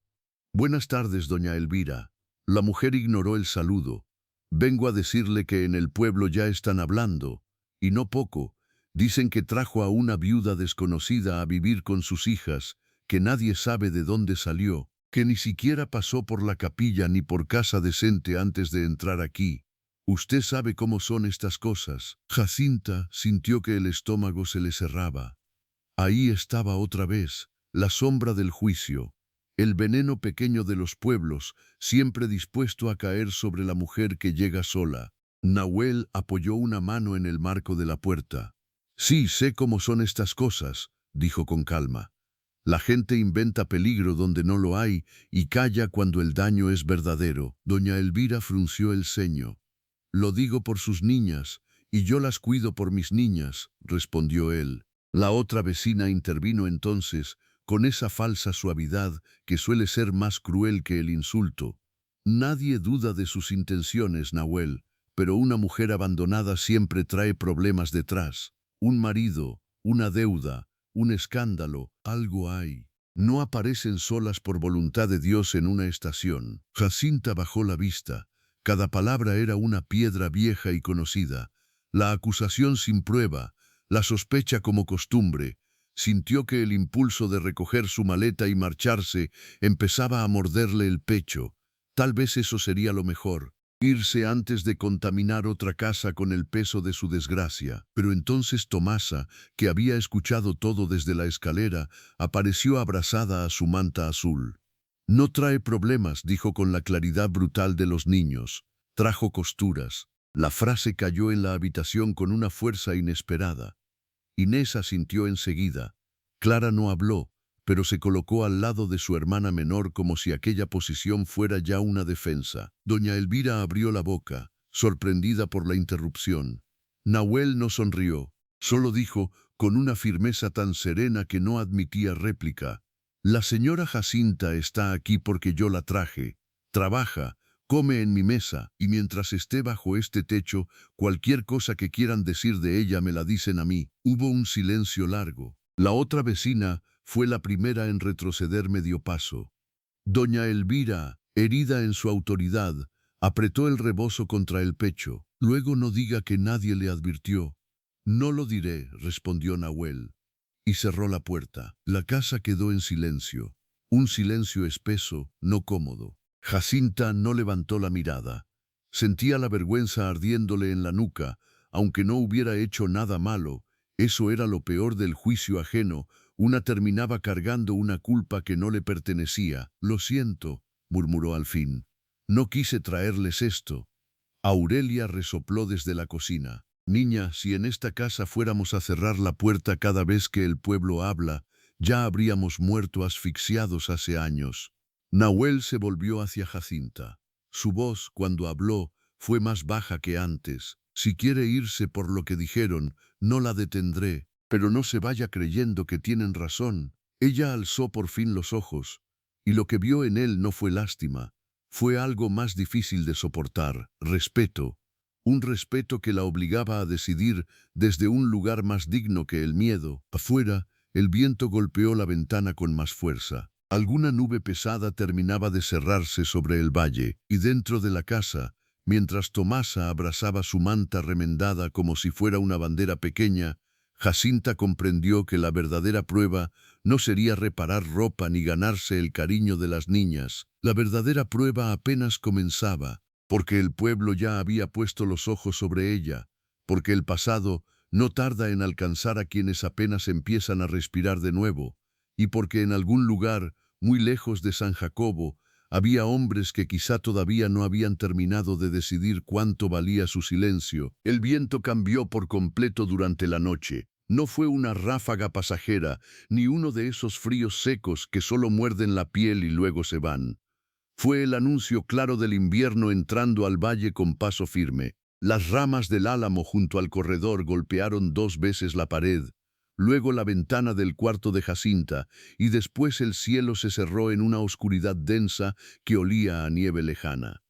Buenas tardes, doña Elvira. La mujer ignoró el saludo. Vengo a decirle que en el pueblo ya están hablando, y no poco. Dicen que trajo a una viuda desconocida a vivir con sus hijas, que nadie sabe de dónde salió, que ni siquiera pasó por la capilla ni por casa decente antes de entrar aquí. Usted sabe cómo son estas cosas. Jacinta sintió que el estómago se le cerraba. Ahí estaba otra vez, la sombra del juicio, el veneno pequeño de los pueblos, siempre dispuesto a caer sobre la mujer que llega sola. Nahuel apoyó una mano en el marco de la puerta. Sí, sé cómo son estas cosas, dijo con calma. La gente inventa peligro donde no lo hay y calla cuando el daño es verdadero. Doña Elvira frunció el ceño. Lo digo por sus niñas, y yo las cuido por mis niñas, respondió él. La otra vecina intervino entonces, con esa falsa suavidad que suele ser más cruel que el insulto. Nadie duda de sus intenciones, Nahuel, pero una mujer abandonada siempre trae problemas detrás. Un marido, una deuda, un escándalo, algo hay. No aparecen solas por voluntad de Dios en una estación. Jacinta bajó la vista. Cada palabra era una piedra vieja y conocida. La acusación sin prueba, la sospecha como costumbre. Sintió que el impulso de recoger su maleta y marcharse empezaba a morderle el pecho. Tal vez eso sería lo mejor, irse antes de contaminar otra casa con el peso de su desgracia. Pero entonces Tomasa, que había escuchado todo desde la escalera, apareció abrazada a su manta azul. No trae problemas, dijo con la claridad brutal de los niños. Trajo costuras. La frase cayó en la habitación con una fuerza inesperada. Inés asintió enseguida. Clara no habló, pero se colocó al lado de su hermana menor como si aquella posición fuera ya una defensa. Doña Elvira abrió la boca, sorprendida por la interrupción. Nahuel no sonrió, solo dijo, con una firmeza tan serena que no admitía réplica: «La señora Jacinta está aquí porque yo la traje. Trabaja, come en mi mesa, y mientras esté bajo este techo, cualquier cosa que quieran decir de ella me la dicen a mí». Hubo un silencio largo. La otra vecina fue la primera en retroceder medio paso. Doña Elvira, herida en su autoridad, apretó el rebozo contra el pecho. «Luego no diga que nadie le advirtió». «No lo diré», respondió Nahuel, y cerró la puerta. La casa quedó en silencio. Un silencio espeso, no cómodo. Jacinta no levantó la mirada. Sentía la vergüenza ardiéndole en la nuca, aunque no hubiera hecho nada malo. Eso era lo peor del juicio ajeno. Una terminaba cargando una culpa que no le pertenecía. «Lo siento», murmuró al fin. «No quise traerles esto». Aurelia resopló desde la cocina. «Niña, si en esta casa fuéramos a cerrar la puerta cada vez que el pueblo habla, ya habríamos muerto asfixiados hace años». Nahuel se volvió hacia Jacinta. Su voz, cuando habló, fue más baja que antes. «Si quiere irse por lo que dijeron, no la detendré, pero no se vaya creyendo que tienen razón». Ella alzó por fin los ojos, y lo que vio en él no fue lástima. Fue algo más difícil de soportar: respeto. Un respeto que la obligaba a decidir desde un lugar más digno que el miedo. Afuera, el viento golpeó la ventana con más fuerza. Alguna nube pesada terminaba de cerrarse sobre el valle, y dentro de la casa, mientras Tomasa abrazaba su manta remendada como si fuera una bandera pequeña, Jacinta comprendió que la verdadera prueba no sería reparar ropa ni ganarse el cariño de las niñas. La verdadera prueba apenas comenzaba, porque el pueblo ya había puesto los ojos sobre ella, porque el pasado no tarda en alcanzar a quienes apenas empiezan a respirar de nuevo, y porque en algún lugar, muy lejos de San Jacobo, había hombres que quizá todavía no habían terminado de decidir cuánto valía su silencio. El viento cambió por completo durante la noche. No fue una ráfaga pasajera, ni uno de esos fríos secos que solo muerden la piel y luego se van. Fue el anuncio claro del invierno entrando al valle con paso firme. Las ramas del álamo junto al corredor golpearon 2 veces la pared, luego la ventana del cuarto de Jacinta, y después el cielo se cerró en una oscuridad densa que olía a nieve lejana.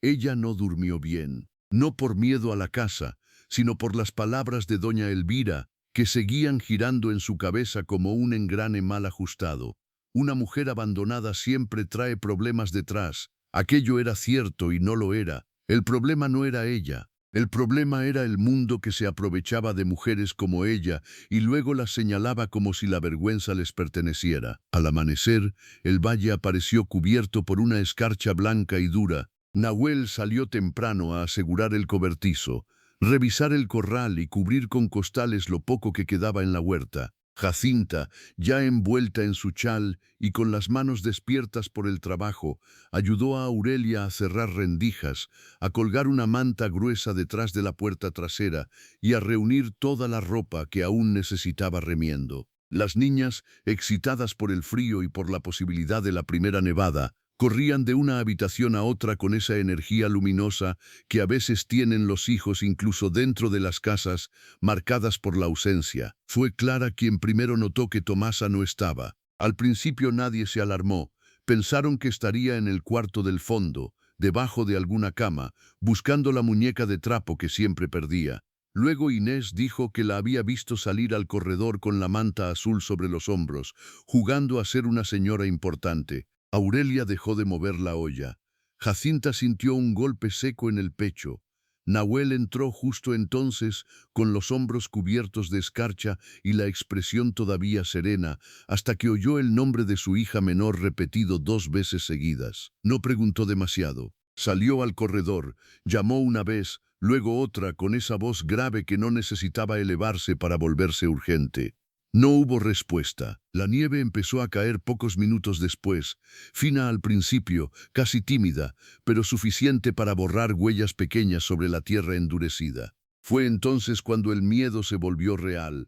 Ella no durmió bien, no por miedo a la casa, sino por las palabras de doña Elvira, que seguían girando en su cabeza como un engrane mal ajustado. Una mujer abandonada siempre trae problemas detrás. Aquello era cierto y no lo era. El problema no era ella. El problema era el mundo que se aprovechaba de mujeres como ella y luego las señalaba como si la vergüenza les perteneciera. Al amanecer, el valle apareció cubierto por una escarcha blanca y dura. Nahuel salió temprano a asegurar el cobertizo, revisar el corral y cubrir con costales lo poco que quedaba en la huerta. Jacinta, ya envuelta en su chal y con las manos despiertas por el trabajo, ayudó a Aurelia a cerrar rendijas, a colgar una manta gruesa detrás de la puerta trasera y a reunir toda la ropa que aún necesitaba remiendo. Las niñas, excitadas por el frío y por la posibilidad de la primera nevada, corrían de una habitación a otra con esa energía luminosa que a veces tienen los hijos incluso dentro de las casas, marcadas por la ausencia. Fue Clara quien primero notó que Tomasa no estaba. Al principio nadie se alarmó. Pensaron que estaría en el cuarto del fondo, debajo de alguna cama, buscando la muñeca de trapo que siempre perdía. Luego Inés dijo que la había visto salir al corredor con la manta azul sobre los hombros, jugando a ser una señora importante. Aurelia dejó de mover la olla. Jacinta sintió un golpe seco en el pecho. Nahuel entró justo entonces, con los hombros cubiertos de escarcha y la expresión todavía serena, hasta que oyó el nombre de su hija menor repetido 2 veces seguidas. No preguntó demasiado. Salió al corredor, llamó una vez, luego otra, con esa voz grave que no necesitaba elevarse para volverse urgente. No hubo respuesta. La nieve empezó a caer pocos minutos después, fina al principio, casi tímida, pero suficiente para borrar huellas pequeñas sobre la tierra endurecida. Fue entonces cuando el miedo se volvió real.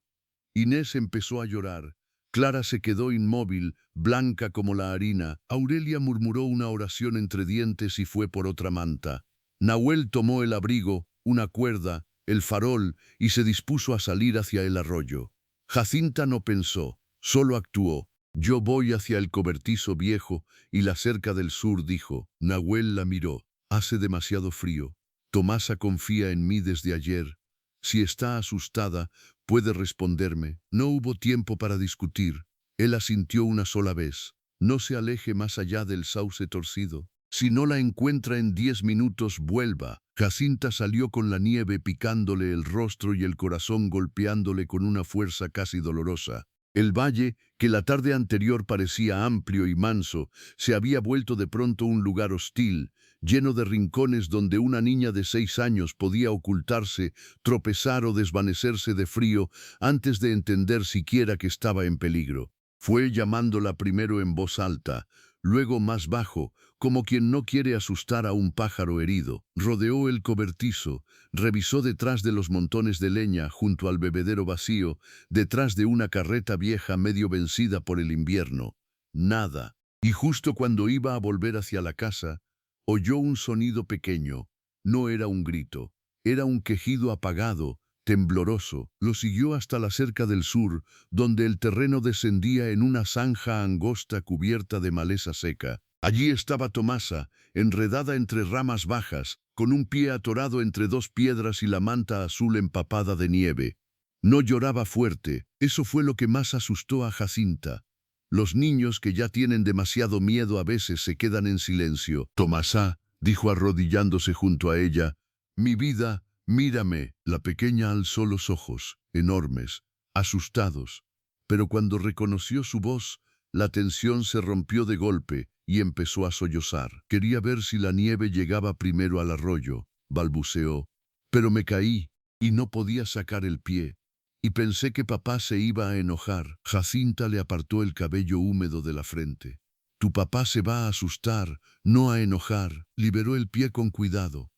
Inés empezó a llorar. Clara se quedó inmóvil, blanca como la harina. Aurelia murmuró una oración entre dientes y fue por otra manta. Nahuel tomó el abrigo, una cuerda, el farol y se dispuso a salir hacia el arroyo. Jacinta no pensó, solo actuó. Yo voy hacia el cobertizo viejo y la cerca del sur, dijo. Nahuel la miró. Hace demasiado frío. Tomasa confía en mí desde ayer. Si está asustada, puede responderme. No hubo tiempo para discutir. Él asintió una sola vez. No se aleje más allá del sauce torcido. Si no la encuentra en 10 minutos, vuelva. Jacinta salió con la nieve picándole el rostro y el corazón golpeándole con una fuerza casi dolorosa. El valle, que la tarde anterior parecía amplio y manso, se había vuelto de pronto un lugar hostil, lleno de rincones donde una niña de 6 años podía ocultarse, tropezar o desvanecerse de frío antes de entender siquiera que estaba en peligro. Fue llamándola primero en voz alta, luego más bajo, como quien no quiere asustar a un pájaro herido. Rodeó el cobertizo, revisó detrás de los montones de leña junto al bebedero vacío, detrás de una carreta vieja medio vencida por el invierno. Nada. Y justo cuando iba a volver hacia la casa, oyó un sonido pequeño. No era un grito, era un quejido apagado, tembloroso. Lo siguió hasta la cerca del sur, donde el terreno descendía en una zanja angosta cubierta de maleza seca. Allí estaba Tomasa, enredada entre ramas bajas, con un pie atorado entre 2 piedras y la manta azul empapada de nieve. No lloraba fuerte, eso fue lo que más asustó a Jacinta. Los niños que ya tienen demasiado miedo a veces se quedan en silencio. Tomasa, dijo arrodillándose junto a ella, mi vida, mírame. La pequeña alzó los ojos, enormes, asustados. Pero cuando reconoció su voz, la tensión se rompió de golpe y empezó a sollozar. Quería ver si la nieve llegaba primero al arroyo, balbuceó. Pero me caí y no podía sacar el pie. Y pensé que papá se iba a enojar. Jacinta le apartó el cabello húmedo de la frente. Tu papá se va a asustar, no a enojar. Liberó el pie con cuidado.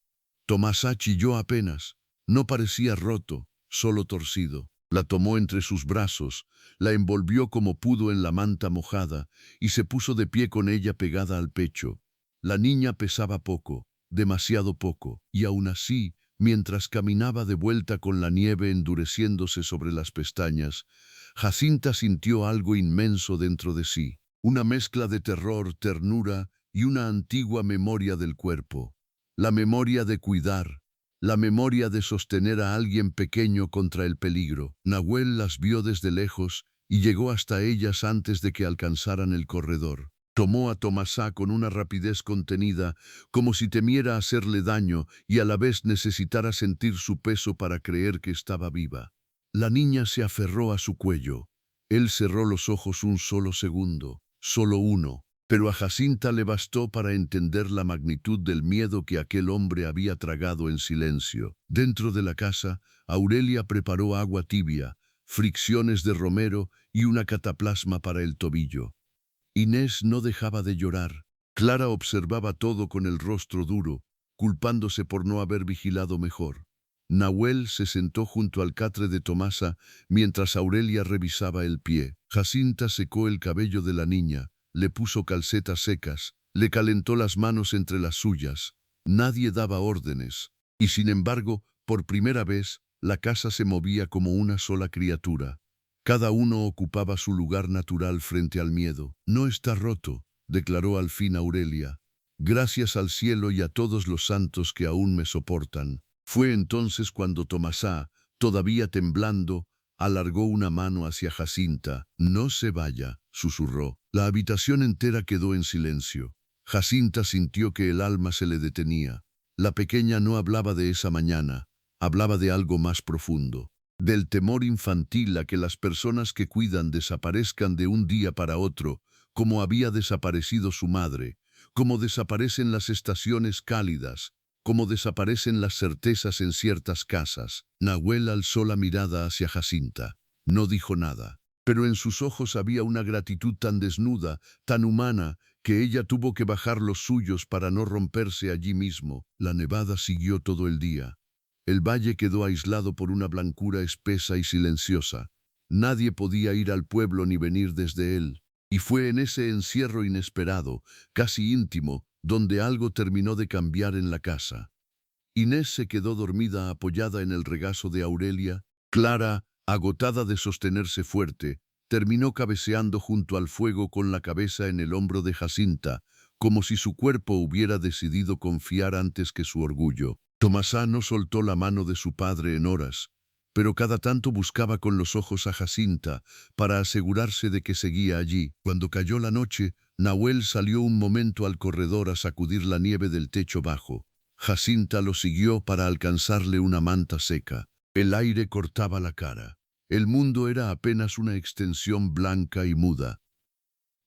Tomasa chilló apenas. No parecía roto, solo torcido. La tomó entre sus brazos, la envolvió como pudo en la manta mojada y se puso de pie con ella pegada al pecho. La niña pesaba poco, demasiado poco, y aún así, mientras caminaba de vuelta con la nieve endureciéndose sobre las pestañas, Jacinta sintió algo inmenso dentro de sí, una mezcla de terror, ternura y una antigua memoria del cuerpo. La memoria de cuidar, la memoria de sostener a alguien pequeño contra el peligro. Nahuel las vio desde lejos y llegó hasta ellas antes de que alcanzaran el corredor. Tomó a Tomasá con una rapidez contenida, como si temiera hacerle daño y a la vez necesitara sentir su peso para creer que estaba viva. La niña se aferró a su cuello. Él cerró los ojos un solo segundo, solo uno. Pero a Jacinta le bastó para entender la magnitud del miedo que aquel hombre había tragado en silencio. Dentro de la casa, Aurelia preparó agua tibia, fricciones de romero y una cataplasma para el tobillo. Inés no dejaba de llorar. Clara observaba todo con el rostro duro, culpándose por no haber vigilado mejor. Nahuel se sentó junto al catre de Tomasa mientras Aurelia revisaba el pie. Jacinta secó el cabello de la niña, le puso calcetas secas, le calentó las manos entre las suyas. Nadie daba órdenes, y sin embargo, por primera vez, la casa se movía como una sola criatura. Cada uno ocupaba su lugar natural frente al miedo. No está roto, declaró al fin Aurelia. Gracias al cielo y a todos los santos que aún me soportan. Fue entonces cuando Tomasá, todavía temblando, alargó una mano hacia Jacinta. No se vaya, susurró. La habitación entera quedó en silencio. Jacinta sintió que el alma se le detenía. La pequeña no hablaba de esa mañana, hablaba de algo más profundo. Del temor infantil a que las personas que cuidan desaparezcan de un día para otro, como había desaparecido su madre, como desaparecen las estaciones cálidas, como desaparecen las certezas en ciertas casas. Nahuel alzó la mirada hacia Jacinta. No dijo nada, pero en sus ojos había una gratitud tan desnuda, tan humana, que ella tuvo que bajar los suyos para no romperse allí mismo. La nevada siguió todo el día. El valle quedó aislado por una blancura espesa y silenciosa. Nadie podía ir al pueblo ni venir desde él. Y fue en ese encierro inesperado, casi íntimo, donde algo terminó de cambiar en la casa. Inés se quedó dormida apoyada en el regazo de Aurelia. Clara, agotada de sostenerse fuerte, terminó cabeceando junto al fuego con la cabeza en el hombro de Jacinta, como si su cuerpo hubiera decidido confiar antes que su orgullo. Tomasá no soltó la mano de su padre en horas, pero cada tanto buscaba con los ojos a Jacinta para asegurarse de que seguía allí. Cuando cayó la noche, Nahuel salió un momento al corredor a sacudir la nieve del techo bajo. Jacinta lo siguió para alcanzarle una manta seca. El aire cortaba la cara. El mundo era apenas una extensión blanca y muda.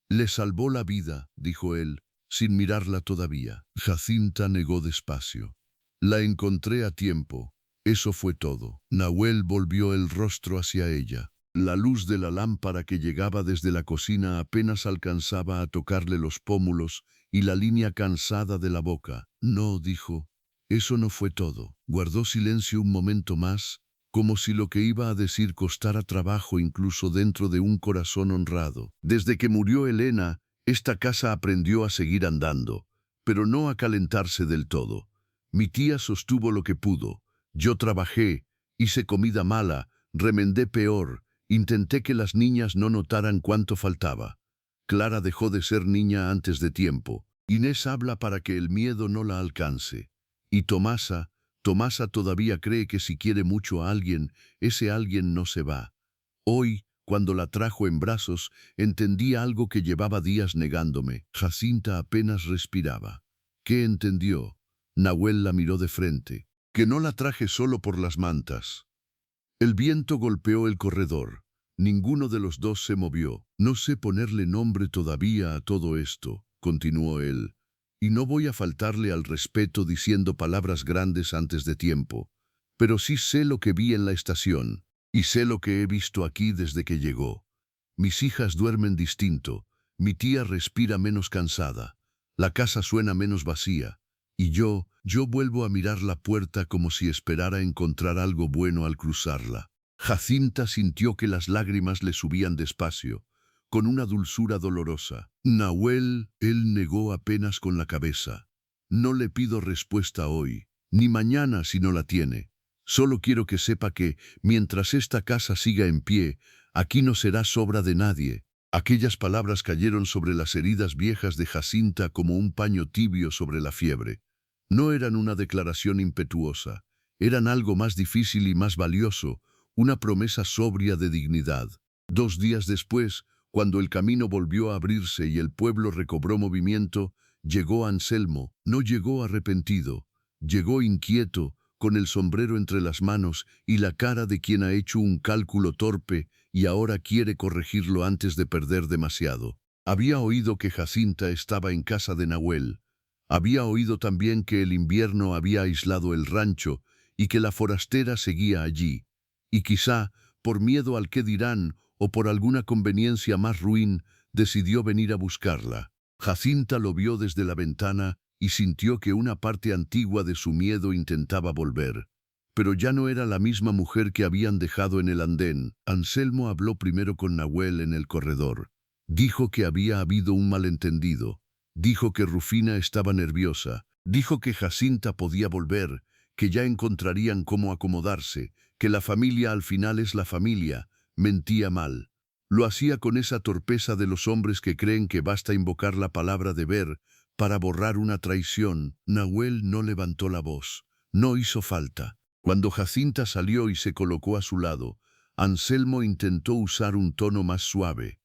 «Le salvó la vida», dijo él, sin mirarla todavía. Jacinta negó despacio. «La encontré a tiempo. Eso fue todo». Nahuel volvió el rostro hacia ella. La luz de la lámpara que llegaba desde la cocina apenas alcanzaba a tocarle los pómulos y la línea cansada de la boca. «No», dijo. «Eso no fue todo». Guardó silencio un momento más, como si lo que iba a decir costara trabajo incluso dentro de un corazón honrado. «Desde que murió Elena, esta casa aprendió a seguir andando, pero no a calentarse del todo. Mi tía sostuvo lo que pudo. Yo trabajé, hice comida mala, remendé peor, intenté que las niñas no notaran cuánto faltaba. Clara dejó de ser niña antes de tiempo. Inés habla para que el miedo no la alcance. Y Tomasa todavía cree que si quiere mucho a alguien, ese alguien no se va. Hoy, cuando la trajo en brazos, entendí algo que llevaba días negándome». Jacinta apenas respiraba. ¿Qué entendió? Nahuel la miró de frente. «Que no la traje solo por las mantas». El viento golpeó el corredor. Ninguno de los dos se movió. «No sé ponerle nombre todavía a todo esto», continuó él. «Y no voy a faltarle al respeto diciendo palabras grandes antes de tiempo. Pero sí sé lo que vi en la estación, y sé lo que he visto aquí desde que llegó. Mis hijas duermen distinto, mi tía respira menos cansada, la casa suena menos vacía. Y yo vuelvo a mirar la puerta como si esperara encontrar algo bueno al cruzarla». Jacinta sintió que las lágrimas le subían despacio, con una dulzura dolorosa. Nahuel, él negó apenas con la cabeza. No le pido respuesta hoy, ni mañana si no la tiene. Solo quiero que sepa que, mientras esta casa siga en pie, aquí no será sobra de nadie. Aquellas palabras cayeron sobre las heridas viejas de Jacinta como un paño tibio sobre la fiebre. No eran una declaración impetuosa, eran algo más difícil y más valioso, una promesa sobria de dignidad. 2 días después, cuando el camino volvió a abrirse y el pueblo recobró movimiento, llegó Anselmo. No llegó arrepentido, llegó inquieto, con el sombrero entre las manos y la cara de quien ha hecho un cálculo torpe y ahora quiere corregirlo antes de perder demasiado. Había oído que Jacinta estaba en casa de Nahuel. Había oído también que el invierno había aislado el rancho y que la forastera seguía allí. Y quizá, por miedo al qué dirán o por alguna conveniencia más ruin, decidió venir a buscarla. Jacinta lo vio desde la ventana y sintió que una parte antigua de su miedo intentaba volver. Pero ya no era la misma mujer que habían dejado en el andén. Anselmo habló primero con Nahuel en el corredor. Dijo que había habido un malentendido. Dijo que Rufina estaba nerviosa. Dijo que Jacinta podía volver, que ya encontrarían cómo acomodarse, que la familia al final es la familia. Mentía mal. Lo hacía con esa torpeza de los hombres que creen que basta invocar la palabra deber para borrar una traición. Nahuel no levantó la voz. No hizo falta. Cuando Jacinta salió y se colocó a su lado, Anselmo intentó usar un tono más suave.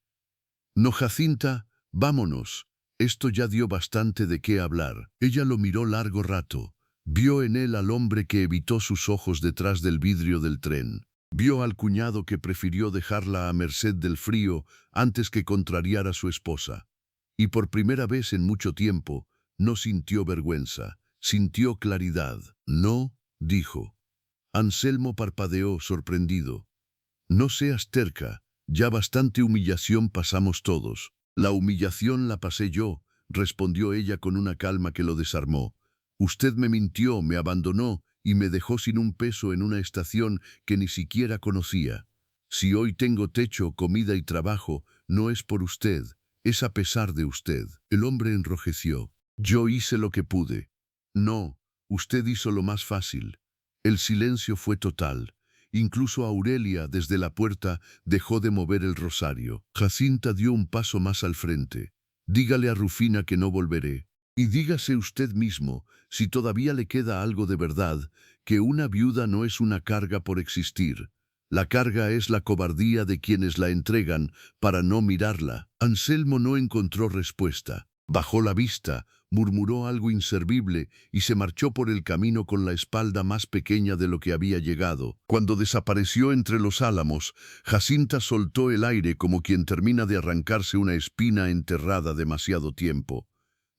No, Jacinta, vámonos. Esto ya dio bastante de qué hablar. Ella lo miró largo rato. Vio en él al hombre que evitó sus ojos detrás del vidrio del tren. Vio al cuñado que prefirió dejarla a merced del frío antes que contrariar a su esposa. Y por primera vez en mucho tiempo, no sintió vergüenza, sintió claridad. No, dijo. Anselmo parpadeó sorprendido. No seas terca, ya bastante humillación pasamos todos. La humillación la pasé yo, respondió ella con una calma que lo desarmó. Usted me mintió, me abandonó y me dejó sin un peso en una estación que ni siquiera conocía. Si hoy tengo techo, comida y trabajo, no es por usted, es a pesar de usted. El hombre enrojeció. Yo hice lo que pude. No, usted hizo lo más fácil. El silencio fue total. Incluso Aurelia, desde la puerta, dejó de mover el rosario. Jacinta dio un paso más al frente. Dígale a Rufina que no volveré. Y dígase usted mismo, si todavía le queda algo de verdad, que una viuda no es una carga por existir. La carga es la cobardía de quienes la entregan para no mirarla. Anselmo no encontró respuesta. Bajó la vista, murmuró algo inservible y se marchó por el camino con la espalda más pequeña de lo que había llegado. Cuando desapareció entre los álamos, Jacinta soltó el aire como quien termina de arrancarse una espina enterrada demasiado tiempo.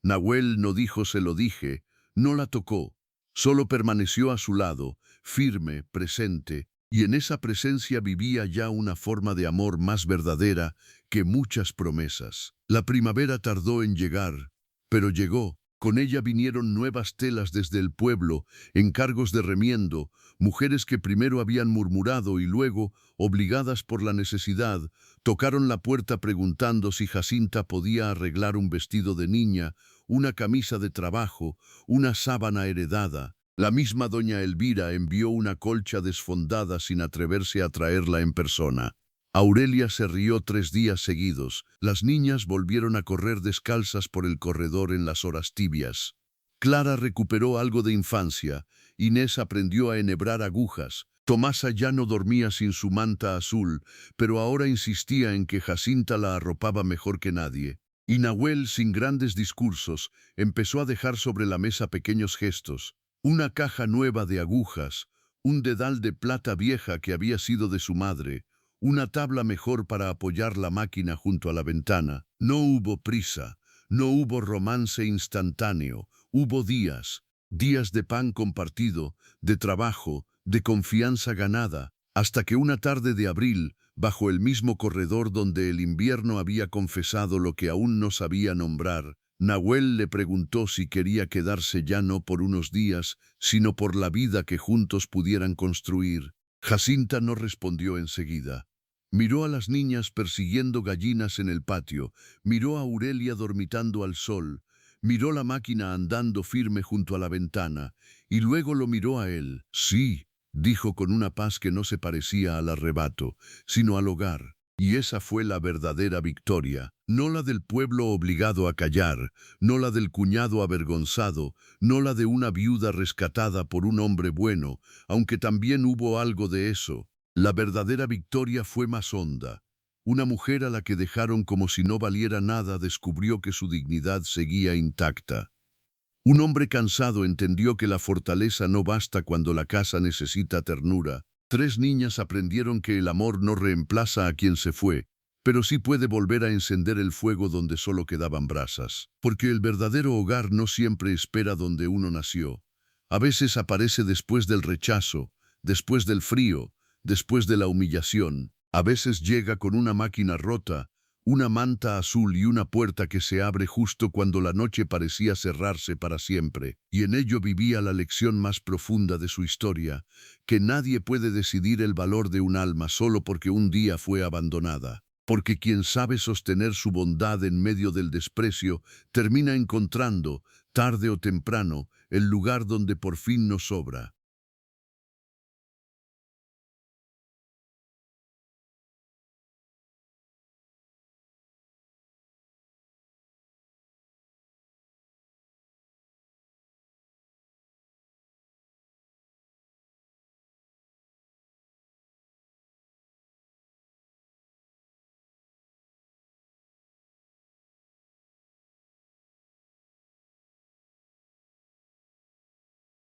Nahuel no dijo se lo dije, no la tocó, solo permaneció a su lado, firme, presente, y en esa presencia vivía ya una forma de amor más verdadera que muchas promesas. La primavera tardó en llegar, pero llegó. Con ella vinieron nuevas telas desde el pueblo, encargos de remiendo, mujeres que primero habían murmurado y luego, obligadas por la necesidad, tocaron la puerta preguntando si Jacinta podía arreglar un vestido de niña, una camisa de trabajo, una sábana heredada. La misma doña Elvira envió una colcha desfondada sin atreverse a traerla en persona. Aurelia se rió 3 días seguidos. Las niñas volvieron a correr descalzas por el corredor en las horas tibias. Clara recuperó algo de infancia. Inés aprendió a enhebrar agujas. Tomasa ya no dormía sin su manta azul, pero ahora insistía en que Jacinta la arropaba mejor que nadie. Y Nahuel, sin grandes discursos, empezó a dejar sobre la mesa pequeños gestos. Una caja nueva de agujas, un dedal de plata vieja que había sido de su madre, una tabla mejor para apoyar la máquina junto a la ventana. No hubo prisa, no hubo romance instantáneo, hubo días, días de pan compartido, de trabajo, de confianza ganada, hasta que una tarde de abril, bajo el mismo corredor donde el invierno había confesado lo que aún no sabía nombrar, Nahuel le preguntó si quería quedarse ya no por unos días, sino por la vida que juntos pudieran construir. Jacinta no respondió enseguida. Miró a las niñas persiguiendo gallinas en el patio, miró a Aurelia dormitando al sol, miró la máquina andando firme junto a la ventana, y luego lo miró a él. Sí, dijo con una paz que no se parecía al arrebato, sino al hogar. Y esa fue la verdadera victoria, no la del pueblo obligado a callar, no la del cuñado avergonzado, no la de una viuda rescatada por un hombre bueno, aunque también hubo algo de eso. La verdadera victoria fue más honda. Una mujer a la que dejaron como si no valiera nada descubrió que su dignidad seguía intacta. Un hombre cansado entendió que la fortaleza no basta cuando la casa necesita ternura. Tres niñas aprendieron que el amor no reemplaza a quien se fue, pero sí puede volver a encender el fuego donde solo quedaban brasas. Porque el verdadero hogar no siempre espera donde uno nació. A veces aparece después del rechazo, después del frío, después de la humillación. A veces llega con una máquina rota, una manta azul y una puerta que se abre justo cuando la noche parecía cerrarse para siempre, y en ello vivía la lección más profunda de su historia, que nadie puede decidir el valor de un alma solo porque un día fue abandonada. Porque quien sabe sostener su bondad en medio del desprecio, termina encontrando, tarde o temprano, el lugar donde por fin nos sobra.